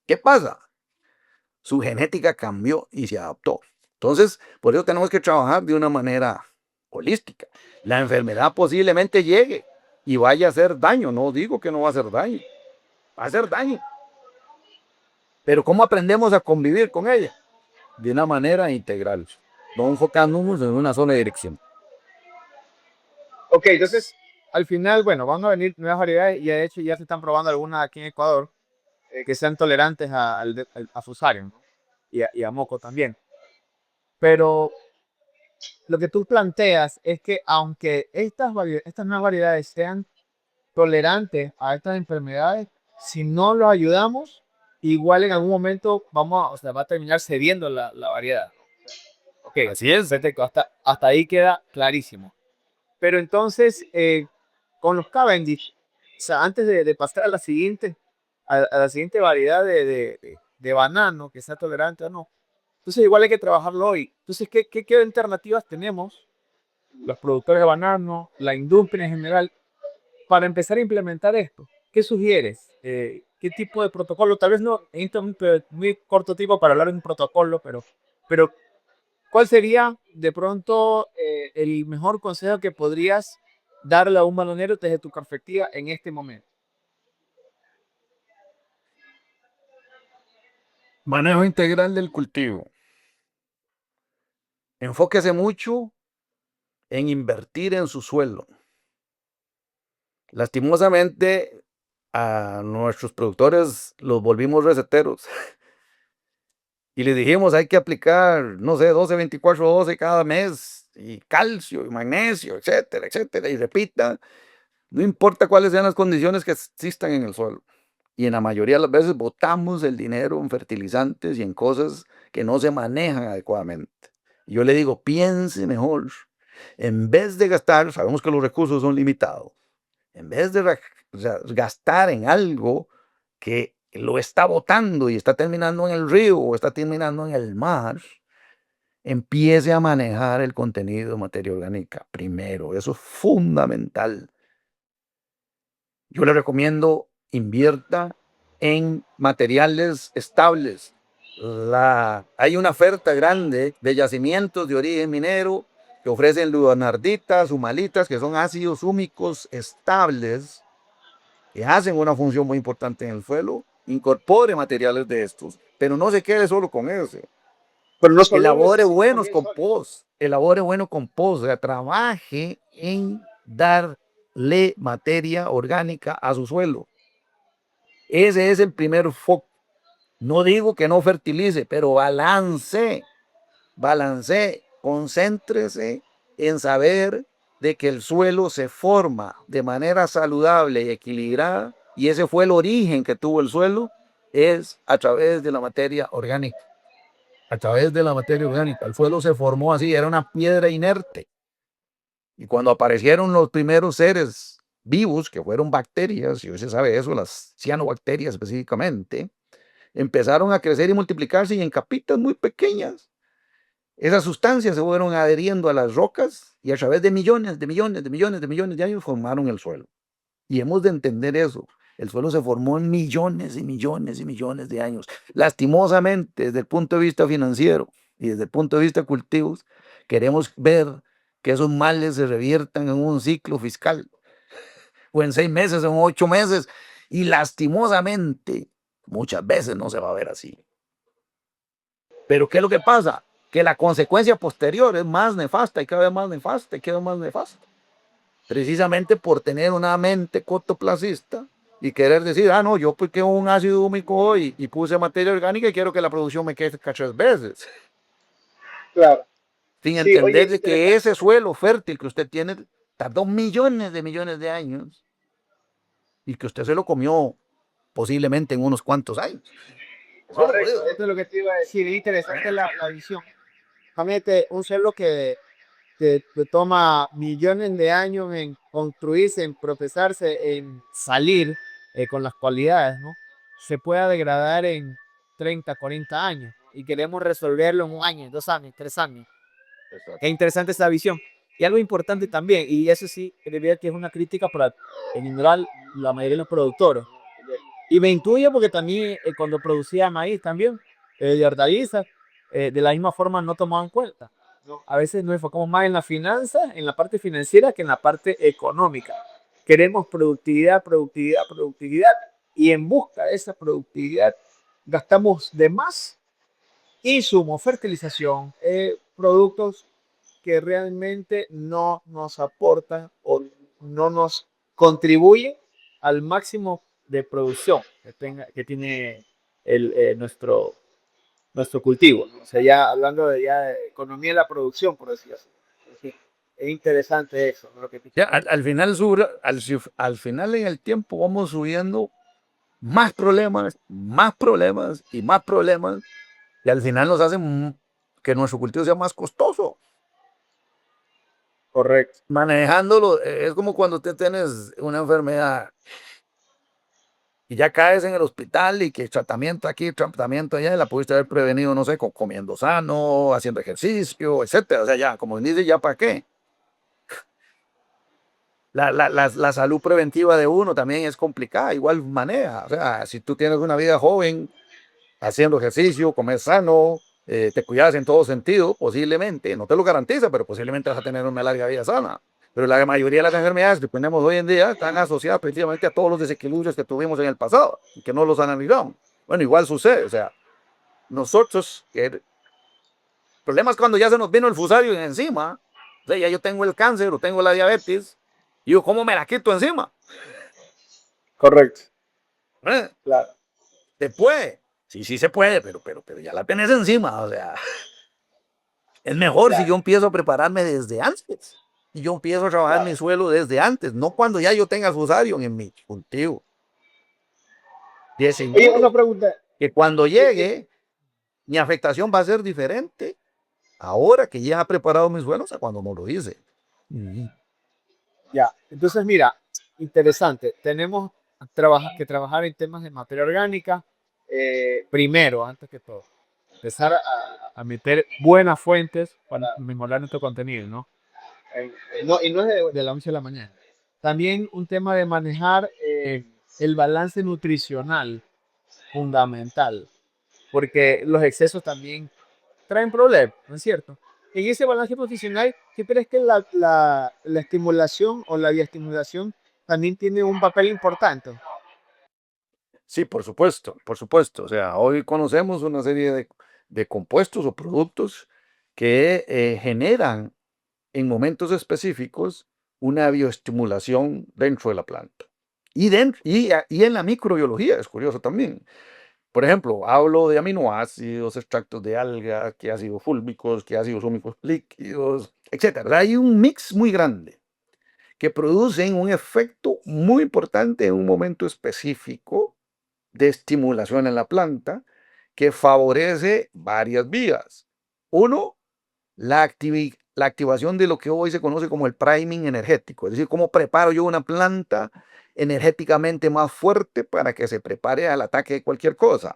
¿Qué pasa? Su genética cambió y se adaptó. Entonces, por eso tenemos que trabajar de una manera holística. La enfermedad posiblemente llegue y vaya a hacer daño, no digo que no va a hacer daño, va a hacer daño. Pero ¿cómo aprendemos a convivir con ella? De una manera integral, no enfocándonos en una sola dirección. Ok, entonces, al final, bueno, van a venir nuevas variedades y de hecho ya se están probando algunas aquí en Ecuador que sean tolerantes a Fusarium, ¿no? Y a moco también. Pero lo que tú planteas es que aunque estas nuevas variedades sean tolerantes a estas enfermedades, si no los ayudamos, igual en algún momento o sea, va a terminar cediendo la variedad. Ok, Así es. perfecto, hasta ahí queda clarísimo. Pero entonces, con los Cavendish, o sea, antes de pasar a la siguiente variedad de banano, que sea tolerante o no, entonces igual hay que trabajarlo hoy. Entonces, ¿qué alternativas tenemos los productores de banano, la industria en general, para empezar a implementar esto? ¿Qué sugieres? ¿Qué tipo de protocolo? Tal vez no en muy corto tiempo para hablar de un protocolo, pero ¿cuál sería de pronto el mejor consejo que podrías darle a un bananero desde tu perspectiva en este momento? Manejo integral del cultivo. Enfóquese mucho en invertir en su suelo. Lastimosamente, a nuestros productores los volvimos receteros y les dijimos hay que aplicar, no sé, 12, 24, 12 cada mes, y calcio, y magnesio, etcétera, etcétera, y repita, no importa cuáles sean las condiciones que existan en el suelo. Y en la mayoría de las veces botamos el dinero en fertilizantes y en cosas que no se manejan adecuadamente. Y yo le digo, piense mejor. En vez de gastar, sabemos que los recursos son limitados, en vez de gastar en algo que lo está botando y está terminando en el río o está terminando en el mar, empiece a manejar el contenido de materia orgánica primero. Eso es fundamental. Yo le recomiendo invierta en materiales estables. Hay una oferta grande de yacimientos de origen minero que ofrecen luanarditas, humalitas, que son ácidos húmicos estables, que hacen una función muy importante en el suelo. Incorpore materiales de estos, pero no se quede solo con ese. Pero no solo Elabore necesito buenos también compost, elabore bueno compost, o sea, trabaje en darle materia orgánica a su suelo. Ese es el primer foco. No digo que no fertilice, pero balance, concéntrese en saber de que el suelo se forma de manera saludable y equilibrada, y ese fue el origen que tuvo el suelo, es a través de la materia orgánica. A través de la materia orgánica. El suelo se formó así, era una piedra inerte. Y cuando aparecieron los primeros seres vivos, que fueron bacterias, y hoy se sabe eso, las cianobacterias específicamente, empezaron a crecer y multiplicarse y en capitas muy pequeñas. Esas sustancias se fueron adheriendo a las rocas y a través de millones, de millones, de millones, de millones de años formaron el suelo. Y hemos de entender eso. El suelo se formó en millones y millones y millones de años. Lastimosamente, desde el punto de vista financiero y desde el punto de vista de cultivos, queremos ver que esos males se reviertan en un ciclo fiscal, o en 6 meses, o en 8 meses, y lastimosamente, muchas veces no se va a ver así. Pero ¿qué es lo que pasa? Que la consecuencia posterior es más nefasta y cada vez más nefasta y cada vez más nefasta. Precisamente por tener una mente cortoplacista y querer decir, no, yo porque un ácido húmico hoy y puse materia orgánica y quiero que la producción me crezca 3 veces. claro. Sin Sí, oye, entender de que ese suelo fértil que usted tiene tardó millones de años y que usted se lo comió posiblemente en unos cuantos años. Eso es lo Correcto, jodido. esto es lo que te iba a decir. Es interesante la visión. Realmente un suelo que te toma millones de años en construirse, en procesarse, en salir con las cualidades, ¿no? Se pueda degradar en 30, 40 años y queremos resolverlo en un año, 2 años, 3 años. Exacto. Es interesante esa visión. Y algo importante también, y eso sí, creería que es una crítica para, en general, la mayoría de los productores. Y me intuye porque también cuando producía maíz también, de hortalizas, de la misma forma no tomaban cuenta. No, A veces nos enfocamos más en la finanza, en la parte financiera, que en la parte económica. Queremos productividad, productividad, productividad, y en busca de esa productividad gastamos de más insumos, fertilización, productos que realmente no nos aportan o no nos contribuyen al máximo de producción que tiene nuestro cultivo, ¿no? O sea, ya hablando de economía de la producción, por decirlo así. Sí, es interesante eso, ¿no? Lo que Ya, al final, al final en el tiempo vamos subiendo más problemas, más problemas y más problemas. Y al final nos hacen que nuestro cultivo sea más costoso. correcto. Manejándolo, es como cuando tú tienes una enfermedad y ya caes en el hospital y que tratamiento aquí, tratamiento allá, y la pudiste haber prevenido, no sé, comiendo sano, haciendo ejercicio, etcétera. O sea, ya, como dice, ¿ya para qué? La salud preventiva de uno también es complicada, igual maneja. O sea, si tú tienes una vida joven, haciendo ejercicio, comer sano, te cuidas en todo sentido, posiblemente, no te lo garantiza, pero posiblemente vas a tener una larga vida sana. Pero la mayoría de las enfermedades que tenemos hoy en día están asociadas precisamente a todos los desequilibrios que tuvimos en el pasado y que no los analizamos. Bueno, igual sucede, o sea, nosotros, el problema es cuando ya se nos vino el fusario encima, o sea, ya yo tengo el cáncer o tengo la diabetes, y yo, ¿cómo me la quito encima? Correcto, ¿Eh? claro. ¿Se puede? Sí, sí se puede, pero ya la tenés encima, o sea. Es mejor si Claro. yo empiezo a prepararme desde antes. Y yo empiezo a trabajar mi Claro. suelo desde antes, no cuando ya yo tenga fusarium en mi cultivo. Y es Oye, una seguro pregunta. que cuando ¿Qué? llegue, mi afectación va a ser diferente ahora que ya he preparado mis suelos a cuando no lo hice. Ya, entonces mira, interesante. Tenemos que trabajar en temas de materia orgánica primero, antes que todo. Empezar a meter buenas fuentes para mejorar nuestro contenido, ¿no? Y no es de la noche a la mañana. También un tema de manejar el balance nutricional fundamental, porque los excesos también traen problemas, ¿no es cierto? En ese balance nutricional, ¿qué crees que la estimulación o la bioestimulación también tiene un papel importante? Sí, por supuesto, por supuesto. O sea, hoy conocemos una serie de compuestos o productos que generan en momentos específicos una bioestimulación dentro de la planta. Y en la microbiología, es curioso también. Por ejemplo, hablo de aminoácidos, extractos de alga, que ácidos fúlbicos, que ácidos húmicos líquidos, etcétera. Hay un mix muy grande que producen un efecto muy importante en un momento específico de estimulación en la planta que favorece varias vías. Uno, la activación de lo que hoy se conoce como el priming energético, es decir, cómo preparo yo una planta energéticamente más fuerte para que se prepare al ataque de cualquier cosa.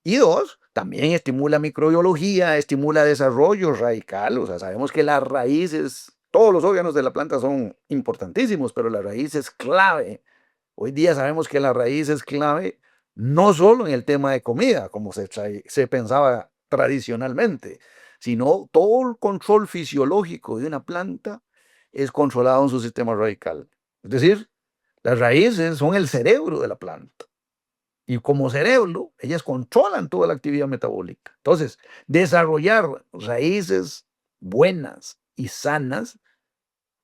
Y dos, también estimula microbiología, estimula desarrollo radical. O sea, sabemos que las raíces, todos los órganos de la planta son importantísimos, pero la raíz es clave. Hoy día sabemos que la raíz es clave no solo en el tema de comida, como se pensaba tradicionalmente, sino todo el control fisiológico de una planta es controlado en su sistema radical. Es decir, las raíces son el cerebro de la planta. Y como cerebro, ellas controlan toda la actividad metabólica. Entonces, desarrollar raíces buenas y sanas,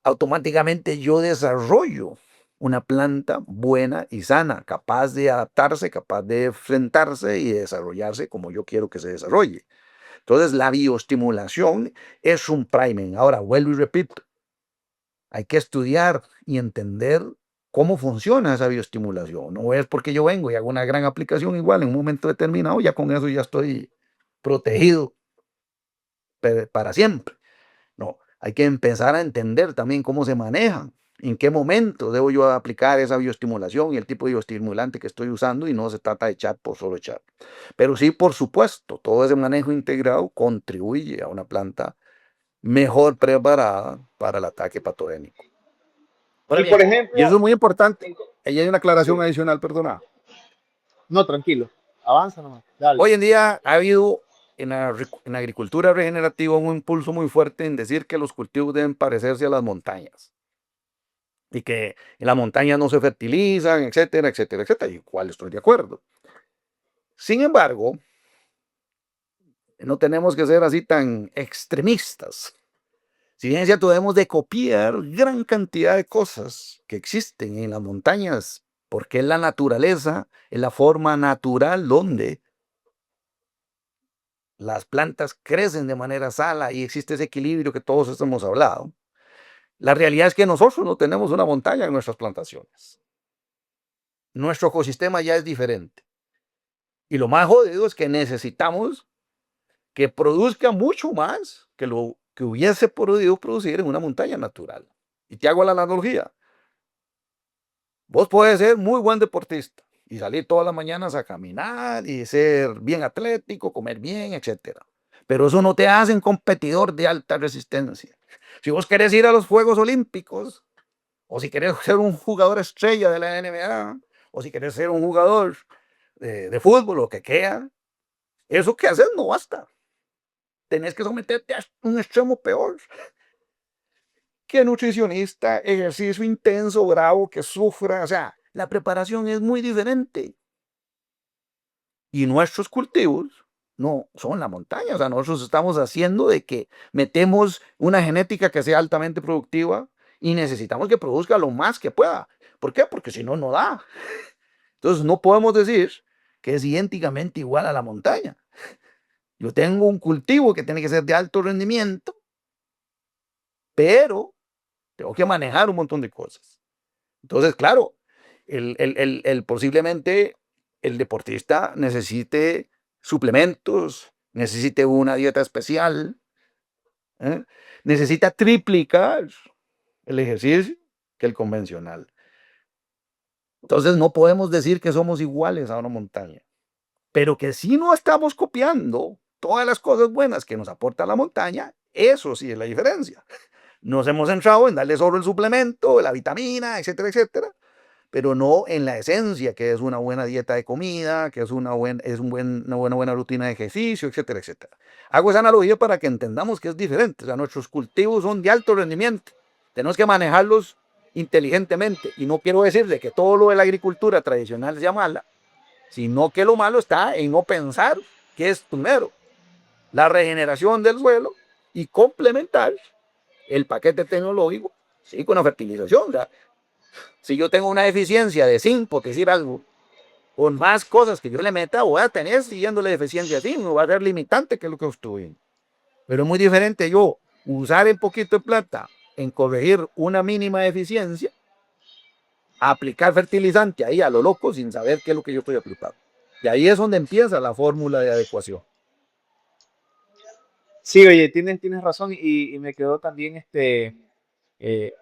automáticamente yo desarrollo una planta buena y sana, capaz de adaptarse, capaz de enfrentarse y desarrollarse como yo quiero que se desarrolle. Entonces, la bioestimulación es un priming. Ahora, vuelvo y repito, hay que estudiar y entender cómo funciona esa bioestimulación. No es porque yo vengo y hago una gran aplicación igual en un momento determinado, ya con eso ya estoy protegido para siempre. No, hay que empezar a entender también cómo se manejan, en qué momento debo yo aplicar esa bioestimulación y el tipo de bioestimulante que estoy usando, y no se trata de echar por solo echar. Pero sí, por supuesto, todo ese manejo integrado contribuye a una planta mejor preparada para el ataque patogénico. Ahora Y por bien, ejemplo, y eso es muy importante, en co- ahí hay una aclaración sí, adicional, perdona. no, tranquilo, avanza nomás, dale. Hoy en día ha habido en la agricultura regenerativa un impulso muy fuerte en decir que los cultivos deben parecerse a las montañas y que en las montañas no se fertilizan, etcétera, etcétera, etcétera, y cual estoy de acuerdo. Sin embargo, no tenemos que ser así tan extremistas. Si bien es cierto, debemos de copiar gran cantidad de cosas que existen en las montañas, porque es la naturaleza, es la forma natural donde las plantas crecen de manera sana y existe ese equilibrio que todos hemos hablado. La realidad es que nosotros no tenemos una montaña en nuestras plantaciones. Nuestro ecosistema ya es diferente. Y lo más jodido es que necesitamos que produzca mucho más que lo que hubiese podido producir en una montaña natural. Y te hago la analogía. Vos podés ser muy buen deportista y salir todas las mañanas a caminar y ser bien atlético, comer bien, etcétera. Pero eso no te hace un competidor de alta resistencia. Si vos querés ir a los Juegos Olímpicos, o si querés ser un jugador estrella de la NBA, o si querés ser un jugador de fútbol, lo que sea, eso que haces no basta. Tenés que someterte a un extremo peor. Que nutricionista, ejercicio intenso, bravo, que sufra. O sea, la preparación es muy diferente. Y nuestros cultivos no son la montaña. O sea, nosotros estamos haciendo de que metemos una genética que sea altamente productiva y necesitamos que produzca lo más que pueda. ¿Por qué? Porque si no, no da. Entonces, no podemos decir que es idénticamente igual a la montaña. Yo tengo un cultivo que tiene que ser de alto rendimiento, pero tengo que manejar un montón de cosas. Entonces, claro, posiblemente el deportista necesite suplementos, necesite una dieta especial, ¿eh? Necesita triplicar el ejercicio que el convencional. Entonces, no podemos decir que somos iguales a una montaña, pero que si no estamos copiando todas las cosas buenas que nos aporta la montaña, eso sí es la diferencia. Nos hemos centrado en darle solo el suplemento, la vitamina, etcétera, etcétera, pero no en la esencia, que es una buena dieta de comida, que es una buena rutina de ejercicio, etcétera, etcétera. Hago esa analogía para que entendamos que es diferente. O sea, nuestros cultivos son de alto rendimiento. Tenemos que manejarlos inteligentemente. Y no quiero decir de que todo lo de la agricultura tradicional sea mala, sino que lo malo está en no pensar que es primero la regeneración del suelo y complementar el paquete tecnológico, sí, con la fertilización. O sea, si yo tengo una deficiencia de zinc, por decir algo, con más cosas que yo le meta, voy a tener siguiendo la deficiencia de zinc, no va a ser limitante, que es lo que estoy. Pero es muy diferente yo usar un poquito de plata en corregir una mínima deficiencia, a aplicar fertilizante ahí a lo loco sin saber qué es lo que yo estoy aplicando. Y ahí es donde empieza la fórmula de adecuación. Sí, oye, tienes razón y me quedó también eh,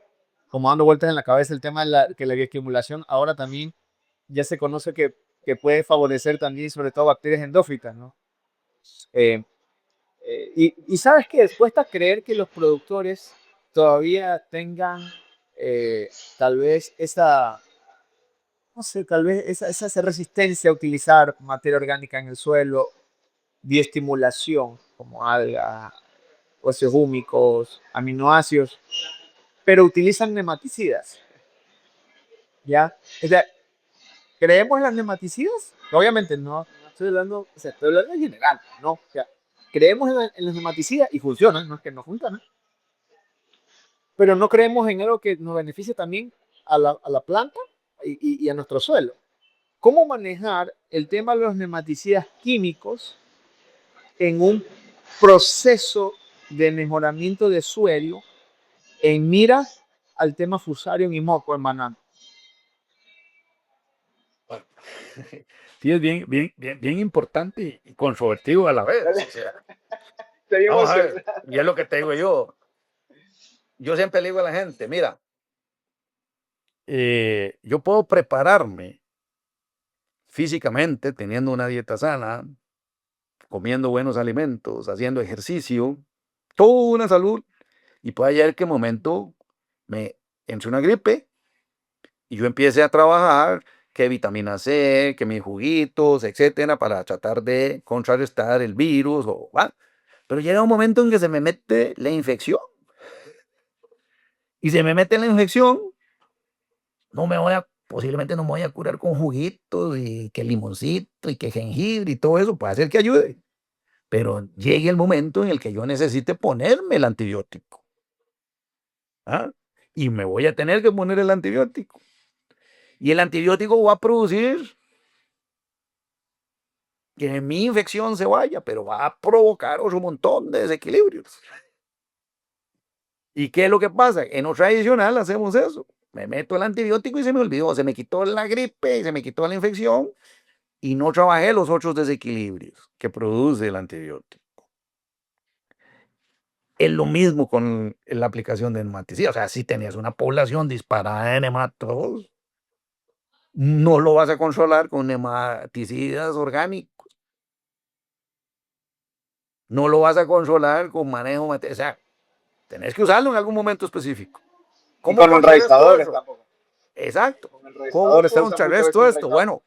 como dando vueltas en la cabeza el tema de que la bioestimulación ahora también ya se conoce que puede favorecer también sobre todo bacterias endófitas, ¿no? Eh, y sabes que cuesta creer que los productores todavía tengan tal vez esa, no sé, tal vez esa resistencia a utilizar materia orgánica en el suelo, bioestimulación como alga, óxidos húmicos, aminoácidos, pero utilizan nematicidas, ¿ya? O sea, ¿creemos en las nematicidas? Obviamente no estoy hablando, o sea, estoy hablando en general, ¿no? O sea, creemos en las nematicidas y funcionan, no es que no funcionan, pero no creemos en algo que nos beneficie también a la planta y a nuestro suelo. ¿Cómo manejar el tema de los nematicidas químicos en un proceso de mejoramiento de suelo en mira al tema Fusarium y moco en banano? Sí, es bien importante y controvertido a la vez. O sea, Estoy vamos a ver, emocionado. y es lo que te digo yo. Yo siempre le digo a la gente, mira, yo puedo prepararme físicamente teniendo una dieta sana, comiendo buenos alimentos, haciendo ejercicio, toda una salud, y puede llegar que momento me entre una gripe y yo empiece a trabajar que vitamina C, que mis juguitos, etcétera, para tratar de contrarrestar el virus. Pero llega un momento en que se me mete la infección. Y se me mete la infección, posiblemente no me voy a curar con juguitos y que limoncito y que jengibre y todo eso, puede ser que ayude. Pero llegue el momento en el que yo necesite ponerme el antibiótico. ¿Ah? Y me voy a tener que poner el antibiótico. Y el antibiótico va a producir que mi infección se vaya, pero va a provocar un montón de desequilibrios. ¿Y qué es lo que pasa? En lo tradicional hacemos eso. Me meto el antibiótico y se me olvidó, se me quitó la gripe y se me quitó la infección y no trabajé los otros desequilibrios que produce el antibiótico. Es lo mismo con la aplicación de nematicidas. O sea, si tenías una población disparada de nematodos, no lo vas a controlar con nematicidas orgánicos. No lo vas a controlar con manejo. O sea, tenés que usarlo en algún momento específico. Y ¿Cómo con los contrarresto realizadores eso? tampoco. Exacto. Con el ¿Cómo realizador se usa muchas veces contrarresto un esto? realizador. Bueno,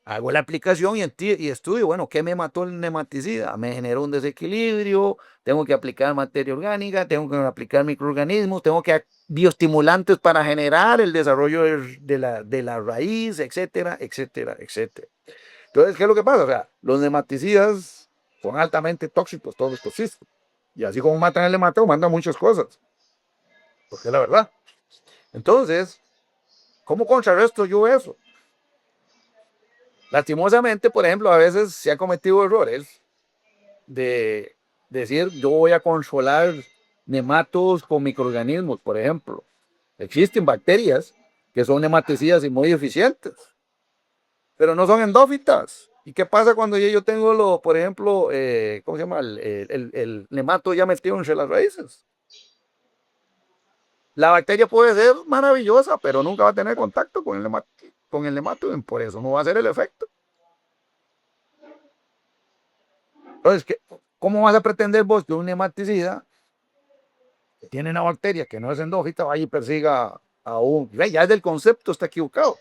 hago la aplicación y estudio, bueno, ¿qué me mató el nematicida? Me generó un desequilibrio, tengo que aplicar materia orgánica, tengo que aplicar microorganismos, tengo que bioestimulantes para generar el desarrollo de la raíz, etcétera, etcétera, etcétera. Entonces, ¿qué es lo que pasa? O sea, los nematicidas son altamente tóxicos, todos estos existen. Y así como matan el nematado, mandan muchas cosas. Porque es la verdad. Entonces, ¿cómo contrarresto yo eso? Lastimosamente, por ejemplo, a veces se han cometido errores de decir yo voy a controlar nematodos con microorganismos, por ejemplo. Existen bacterias que son nematicidas y muy eficientes, pero no son endófitas. ¿Y qué pasa cuando yo tengo, por ejemplo, ¿cómo se llama? El nemato ya metido entre las raíces. La bacteria puede ser maravillosa, pero nunca va a tener contacto con el nemato, por eso no va a hacer el efecto. Entonces, ¿cómo vas a pretender vos que un nematicida que tiene una bacteria que no es endófita vaya y persiga a un... Ya es del concepto, está equivocado.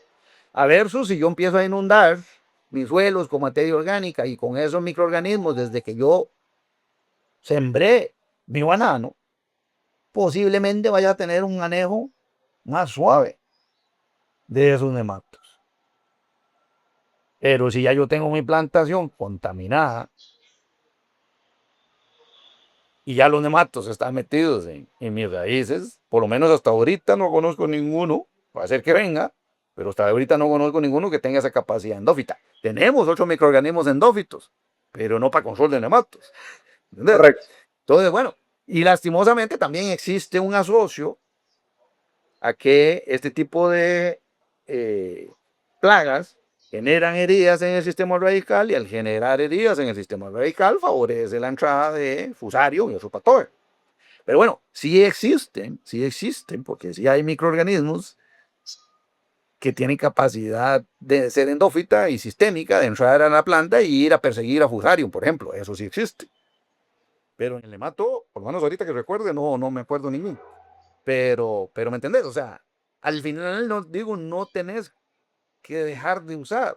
A versus si yo empiezo a inundar mis suelos con materia orgánica y con esos microorganismos desde que yo sembré mi banano, posiblemente vaya a tener un manejo más suave de esos nematos. Pero si ya yo tengo mi plantación contaminada, y ya los nematos están metidos en mis raíces, por lo menos hasta ahorita no conozco ninguno, puede ser que venga, pero hasta ahorita no conozco ninguno que tenga esa capacidad endófita. Tenemos otros microorganismos endófitos, pero no para control de nematos. ¿Entendés? Correcto. Entonces, bueno, y lastimosamente también existe un asocio a que este tipo de plagas generan heridas en el sistema radical y al generar heridas en el sistema radical favorece la entrada de fusario y otros patógenos. Pero bueno, sí existen, porque sí hay microorganismos que tienen capacidad de ser endófita y sistémica, de entrar a la planta y ir a perseguir a Fusarium, por ejemplo. Eso sí existe. Pero en el nemato, por lo menos ahorita que recuerde, no me acuerdo ninguno. Pero ¿me entendés? O sea, al final no digo, no tenés que dejar de usar.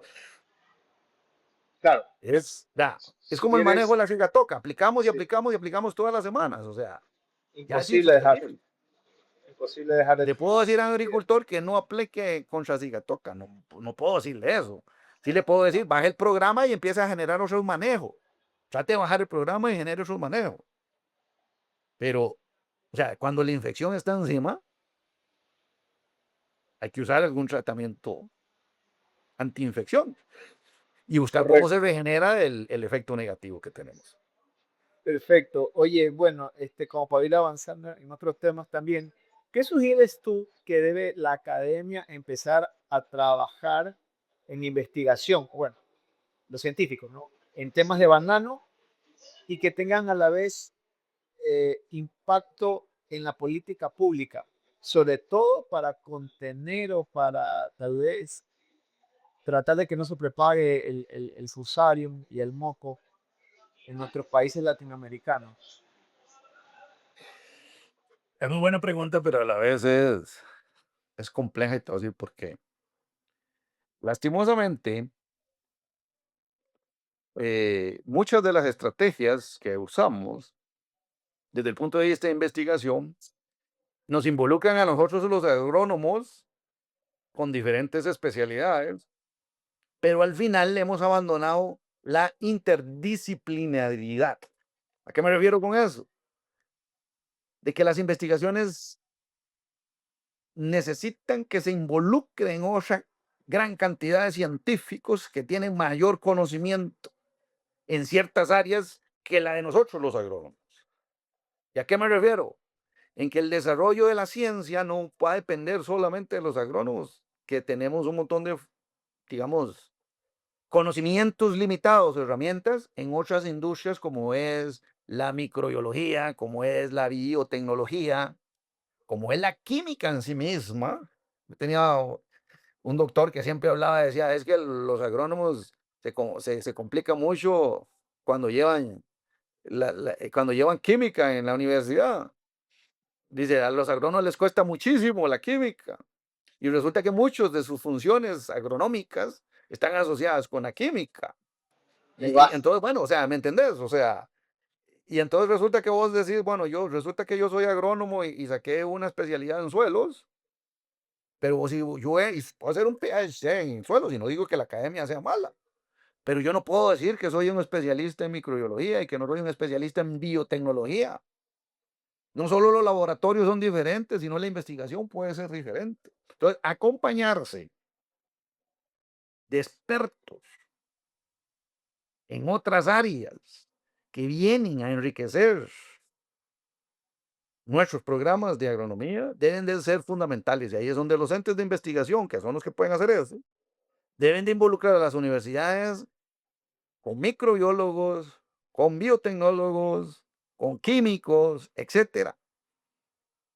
Claro. Es como el manejo de la rigatoca. Aplicamos y Sí, aplicamos y aplicamos todas las semanas. O sea, ya es imposible dejar. insostenible. Imposible dejar de Le puedo decir a un utilizar. agricultor que no aplique contra cigatoca, no puedo decirle eso. Sí le puedo decir, baje el programa y empiece a generar otros manejos. Trate de bajar el programa y genere otros manejos. Pero, o sea, cuando la infección está encima, hay que usar algún tratamiento antiinfección y buscar cómo Correcto. se regenera el efecto negativo que tenemos. Perfecto. Oye, bueno, como para ir avanzando en otros temas también, ¿qué sugieres tú que debe la academia empezar a trabajar en investigación, bueno, los científicos, ¿no? En temas de banano y que tengan a la vez impacto en la política pública, sobre todo para contener o para tal vez tratar de que no se propague el fusarium y el moco en nuestros países latinoamericanos. Es muy buena pregunta, pero a la vez es compleja y te voy a decir por qué. Lastimosamente, muchas de las estrategias que usamos desde el punto de vista de investigación nos involucran a nosotros los agrónomos con diferentes especialidades, pero al final hemos abandonado la interdisciplinaridad. ¿A qué me refiero con eso? De que las investigaciones necesitan que se involucren otra gran cantidad de científicos que tienen mayor conocimiento en ciertas áreas que la de nosotros los agrónomos. ¿Y a qué me refiero? En que el desarrollo de la ciencia no va a depender solamente de los agrónomos, que tenemos un montón de, digamos, conocimientos limitados, herramientas en otras industrias como es la microbiología, como es la biotecnología, como es la química en sí misma. Yo tenía un doctor que siempre hablaba, decía, es que los agrónomos se complica mucho cuando llevan, cuando llevan química en la universidad. Dice, a los agrónomos les cuesta muchísimo la química y resulta que muchas de sus funciones agronómicas están asociadas con la química. Y entonces, bueno, o sea, ¿me entendés? O sea, y entonces resulta que vos decís, bueno, resulta que yo soy agrónomo y saqué una especialidad en suelos, pero si y puedo hacer un PhD en suelos y no digo que la academia sea mala, pero yo no puedo decir que soy un especialista en microbiología y que no soy un especialista en biotecnología. No solo los laboratorios son diferentes, sino la investigación puede ser diferente. Entonces, acompañarse de expertos en otras áreas que vienen a enriquecer nuestros programas de agronomía deben de ser fundamentales. Y ahí es donde los entes de investigación, que son los que pueden hacer eso, deben de involucrar a las universidades con microbiólogos, con biotecnólogos, con químicos, etcétera,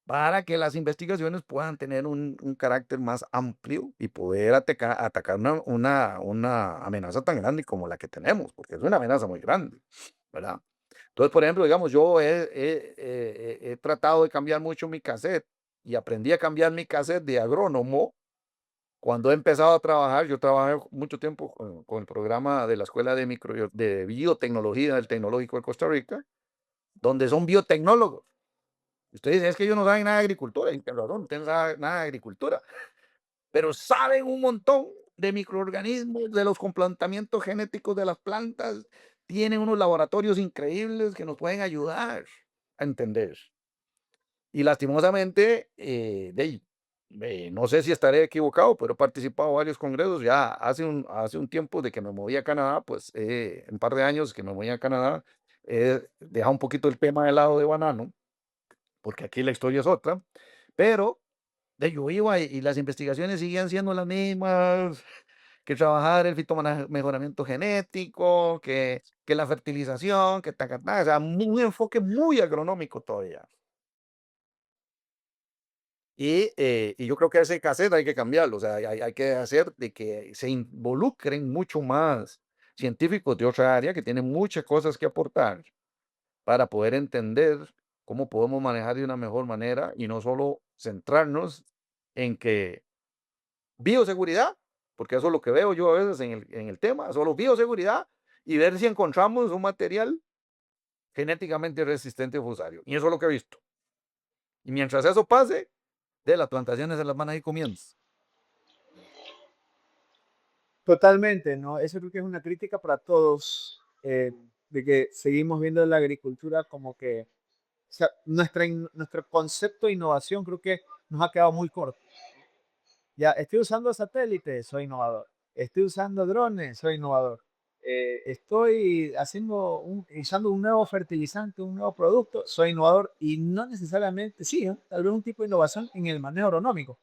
para que las investigaciones puedan tener un carácter más amplio y poder atacar una amenaza tan grande como la que tenemos, porque es una amenaza muy grande, ¿verdad? Entonces, por ejemplo, digamos, yo he tratado de cambiar mucho mi cassette y aprendí a cambiar mi cassette de agrónomo cuando he empezado a trabajar. Yo trabajé mucho tiempo con el programa de la Escuela de Biotecnología del Tecnológico de Costa Rica, donde son biotecnólogos. Usted dice, es que ellos no saben nada de agricultura, y tienen razón, no tienen nada de agricultura, pero saben un montón de microorganismos, de los comportamientos genéticos de las plantas, tienen unos laboratorios increíbles que nos pueden ayudar a entender. Y lastimosamente, no sé si estaré equivocado, pero he participado en varios congresos. Ya hace un tiempo de que me moví a Canadá, pues un par de años que me moví a Canadá, he dejado un poquito el tema de lado de banano, porque aquí la historia es otra, pero yo iba y las investigaciones seguían siendo las mismas, que trabajar el mejoramiento genético, que la fertilización, que o sea, un enfoque muy agronómico todavía. Y yo creo que ese cassette hay que cambiarlo, o sea, hay que hacer de que se involucren mucho más científicos de otra área que tienen muchas cosas que aportar para poder entender cómo podemos manejar de una mejor manera y no solo centrarnos en que bioseguridad, porque eso es lo que veo yo a veces en el tema, solo bioseguridad y ver si encontramos un material genéticamente resistente a fusario. Y eso es lo que he visto. Y mientras eso pase, de las plantaciones se las van a ir comiendo. Totalmente, ¿no? Eso creo que es una crítica para todos, de que seguimos viendo la agricultura como que, o sea, nuestro concepto de innovación creo que nos ha quedado muy corto. Ya, estoy usando satélites, soy innovador. Estoy usando drones, soy innovador. Estoy usando un nuevo fertilizante, un nuevo producto, soy innovador y no necesariamente, sí, tal vez un tipo de innovación en el manejo agronómico,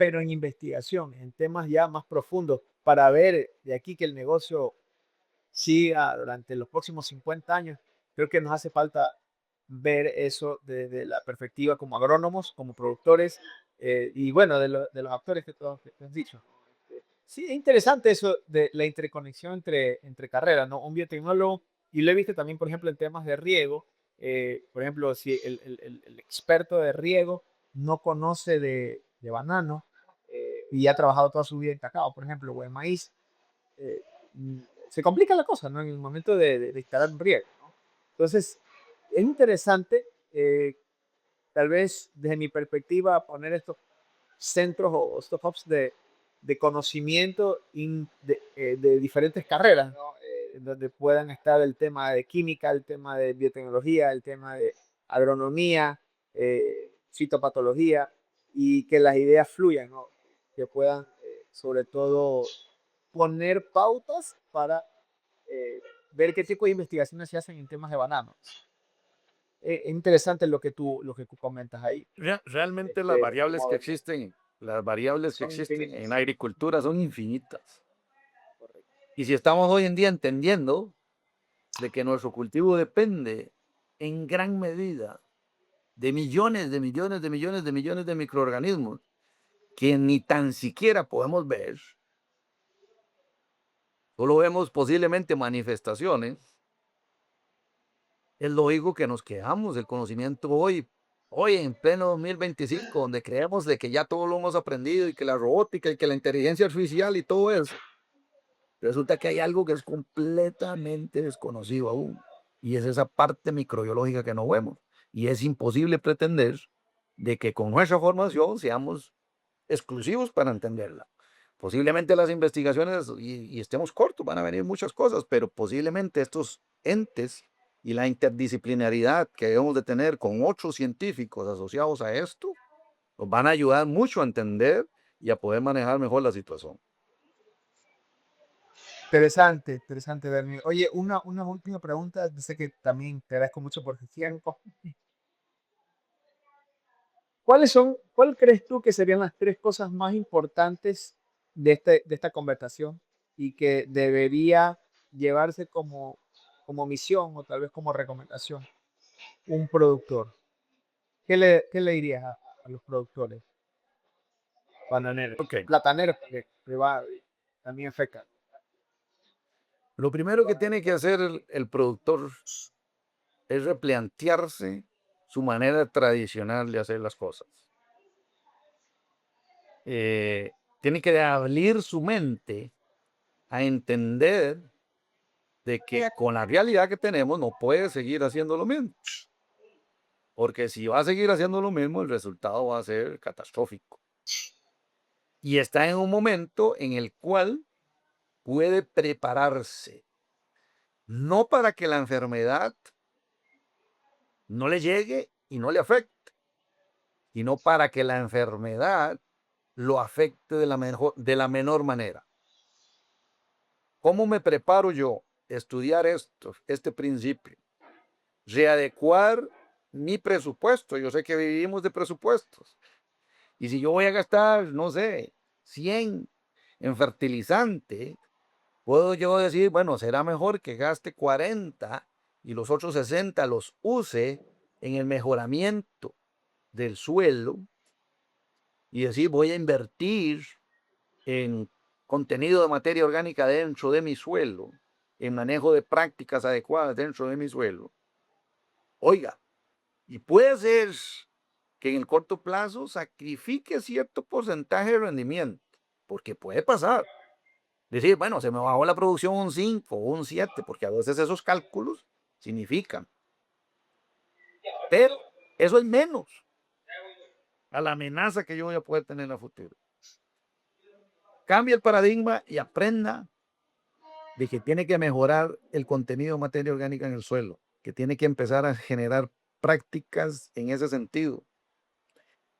pero en investigación, en temas ya más profundos, para ver de aquí que el negocio siga durante los próximos 50 años, creo que nos hace falta ver eso desde la perspectiva como agrónomos, como productores, y bueno, de los actores que todos que has dicho. Sí, es interesante eso de la interconexión entre carreras, ¿no? Un biotecnólogo, y lo he visto también, por ejemplo, en temas de riego. Por ejemplo, si el experto de riego no conoce de banano y ha trabajado toda su vida en cacao, por ejemplo, o en maíz, eh, mm, se complica la cosa, ¿no? En el momento de instalar un riego, ¿no? Entonces, es interesante, tal vez desde mi perspectiva, poner estos centros o estos hubs de conocimiento de diferentes carreras, ¿no? Donde puedan estar el tema de química, el tema de biotecnología, el tema de agronomía, fitopatología, y que las ideas fluyan, ¿no? Que puedan, sobre todo, poner pautas para ver qué tipo de investigaciones se hacen en temas de bananos. Es interesante lo que tú comentas ahí. Realmente Como las variables que son existen en infinitas. agricultura son infinitas. Y si estamos hoy en día entendiendo de que nuestro cultivo depende en gran medida de millones, de millones, de millones, de millones de microorganismos que ni tan siquiera podemos ver, solo vemos posiblemente manifestaciones, es lógico que nos quedamos del conocimiento hoy en pleno 2025, donde creemos de que ya todo lo hemos aprendido y que la robótica y que la inteligencia artificial y todo eso. Resulta que hay algo que es completamente desconocido aún, y es esa parte microbiológica que no vemos. Y es imposible pretender de que con nuestra formación seamos exclusivos para entenderla. Posiblemente las investigaciones, y estemos cortos, van a venir muchas cosas, pero posiblemente estos entes y la interdisciplinaridad que debemos de tener con otros científicos asociados a esto, nos van a ayudar mucho a entender y a poder manejar mejor la situación. Interesante, interesante, Bernie. Oye, una última pregunta. Yo sé que también te agradezco mucho por tu tiempo. ¿Cuál crees tú que serían las tres cosas más importantes de esta conversación y que debería llevarse como misión o tal vez como recomendación un productor? ¿Qué le dirías a los productores bananeros, Ok, plataneros que va también afecta? lo primero que tiene que hacer el productor es replantearse su manera tradicional de hacer las cosas. Tiene que abrir su mente a entender de que con la realidad que tenemos no puede seguir haciendo lo mismo, porque si va a seguir haciendo lo mismo, el resultado va a ser catastrófico. Y está en un momento en el cual puede prepararse, no para que la enfermedad no le llegue y no le afecte, sino para que la enfermedad lo afecte de la menor manera. ¿Cómo me preparo yo? Estudiar este principio, readecuar mi presupuesto. Yo sé que vivimos de presupuestos. Y si yo voy a gastar, no sé, 100 en fertilizante, puedo yo decir, bueno, será mejor que gaste 40 y los otros 60 los use en el mejoramiento del suelo y decir, voy a invertir en contenido de materia orgánica dentro de mi suelo, en manejo de prácticas adecuadas dentro de mi suelo. Oiga, y puede ser que en el corto plazo sacrifique cierto porcentaje de rendimiento, porque puede pasar. Decir, bueno, se me bajó la producción un 5 o un 7, porque a veces esos cálculos significan, pero eso es menos a la amenaza que yo voy a poder tener en el futuro. Cambia el paradigma y aprenda de que tiene que mejorar el contenido de materia orgánica en el suelo, que tiene que empezar a generar prácticas en ese sentido,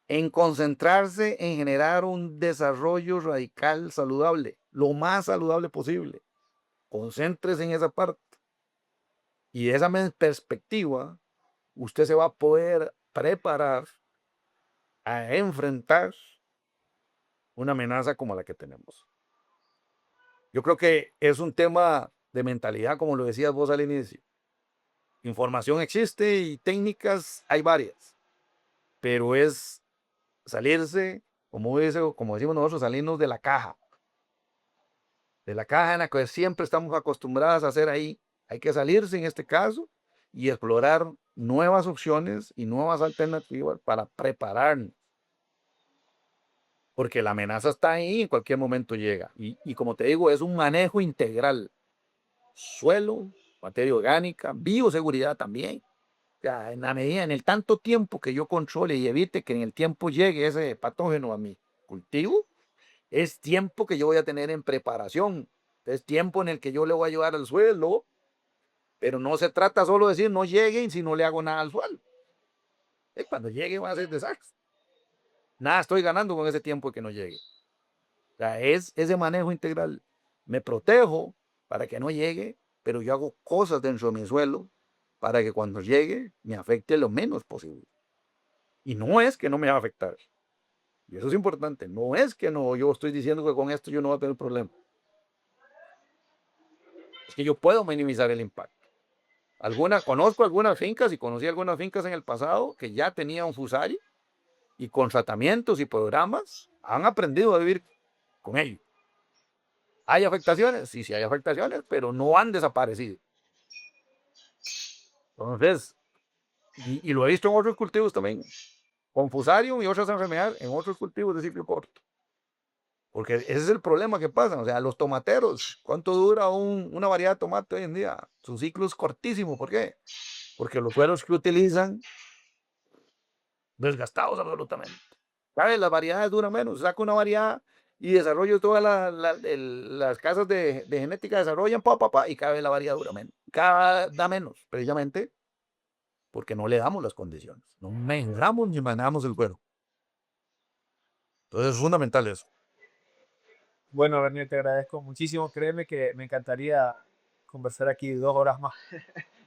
en concentrarse en generar un desarrollo radical saludable, lo más saludable posible. Concéntrese en esa parte. Y de esa perspectiva, usted se va a poder preparar a enfrentar una amenaza como la que tenemos. Yo creo que es un tema de mentalidad, como lo decías vos al inicio. Información existe y técnicas hay varias, pero es salirse, como decimos nosotros, salirnos de la caja en la que siempre estamos acostumbrados a hacer ahí. Hay que salirse en este caso y explorar nuevas opciones y nuevas alternativas para prepararnos, porque la amenaza está ahí y en cualquier momento llega. Y como te digo, es un manejo integral: suelo, materia orgánica, bioseguridad también. O sea, en la medida, en el tanto tiempo que yo controle y evite que en el tiempo llegue ese patógeno a mi cultivo, es tiempo que yo voy a tener en preparación. Es tiempo en el que yo le voy a ayudar al suelo, pero no se trata solo de decir no lleguen si no le hago nada al suelo. Cuando llegue va a ser desastre. Nada estoy ganando con ese tiempo que no llegue. O sea, es ese manejo integral. Me protejo para que no llegue, pero yo hago cosas dentro de mi suelo para que cuando llegue me afecte lo menos posible. Y no es que no me va a afectar. Y eso es importante. No es que no, yo estoy diciendo que con esto yo no voy a tener problema. Es que yo puedo minimizar el impacto. Conozco algunas fincas y conocí algunas fincas en el pasado que ya tenían fusari y con tratamientos y programas han aprendido a vivir con ello. ¿Hay afectaciones? Sí, sí hay afectaciones, pero no han desaparecido. Entonces, y lo he visto en otros cultivos también, con fusarium y otras enfermedades en otros cultivos de ciclo corto. Porque ese es el problema que pasa. O sea, los tomateros, ¿cuánto dura una variedad de tomate hoy en día? Su ciclo es cortísimo. ¿Por qué? Porque los suelos que utilizan, desgastados absolutamente. ¿Sabes? Las variedades duran menos. Saca una variedad y desarrollo todas las casas de genética desarrollan, y cada vez la variedad dura menos. Cada da menos, precisamente porque no le damos las condiciones. No mejoramos ni manejamos el cuero. Entonces es fundamental eso. Bueno, Bernier, te agradezco muchísimo. Créeme que me encantaría conversar aquí 2 horas más,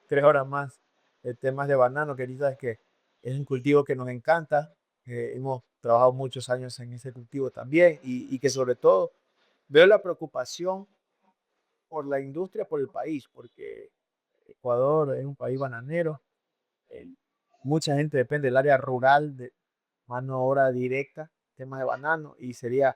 3 horas más de temas de banano, que ahorita es que es un cultivo que nos encanta. Hemos trabajado muchos años en ese cultivo también y que sobre todo veo la preocupación por la industria, por el país, porque Ecuador es un país bananero. eh, Mucha gente depende del área rural de mano de obra directa, temas de banano, y sería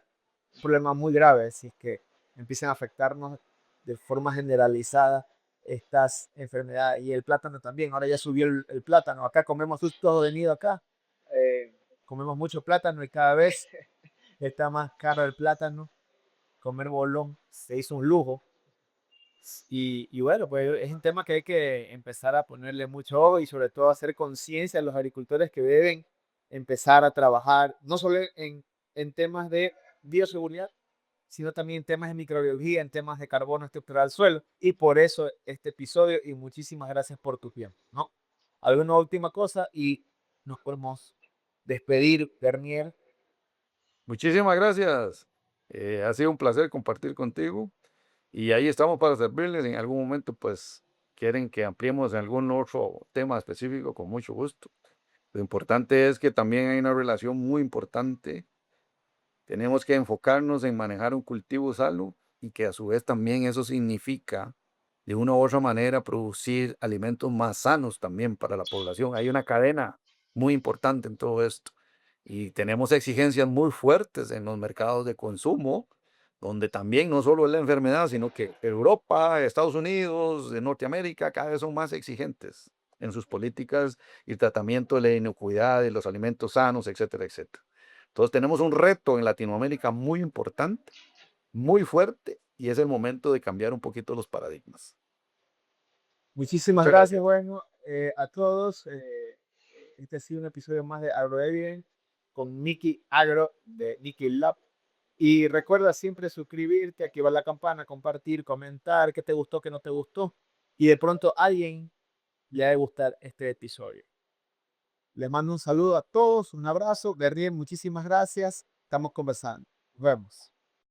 un problema muy grave si es que empiezan a afectarnos de forma generalizada estas enfermedades. Y el plátano también, ahora ya subió el plátano, acá comemos todo de nido acá, comemos mucho plátano y cada vez está más caro el plátano, comer bolón se hizo un lujo. Y bueno, pues es un tema que hay que empezar a ponerle mucho ojo y sobre todo hacer conciencia a los agricultores que deben empezar a trabajar, no solo en temas de bioseguridad, sino también en temas de microbiología, en temas de carbono estructural del suelo. Y por eso este episodio y muchísimas gracias por tu tiempo, ¿no? ¿Alguna última cosa? Y nos podemos despedir, Bernier. Muchísimas gracias. Ha sido un placer compartir contigo y ahí estamos para servirles. En algún momento, pues, quieren que ampliemos en algún otro tema específico, con mucho gusto. Lo importante es que también hay una relación muy importante. Tenemos que enfocarnos en manejar un cultivo sano y que a su vez también eso significa de una u otra manera producir alimentos más sanos también para la población. Hay una cadena muy importante en todo esto y tenemos exigencias muy fuertes en los mercados de consumo, donde también no solo es la enfermedad, sino que Europa, Estados Unidos, de Norteamérica cada vez son más exigentes en sus políticas y tratamiento de la inocuidad de los alimentos sanos, etcétera, etcétera. Entonces tenemos un reto en Latinoamérica muy importante, muy fuerte, y es el momento de cambiar un poquito los paradigmas. Muchísimas Muchas gracias, gracias. bueno, a todos. Este ha sido un episodio más de AgroEvidence con Nicky Agro de Nicky Lab. Y recuerda siempre suscribirte, activar la campana, compartir, comentar qué te gustó, qué no te gustó. Y de pronto a alguien le va a gustar este episodio. Les mando un saludo a todos, un abrazo. Berrien, muchísimas gracias. Estamos conversando. Nos vemos.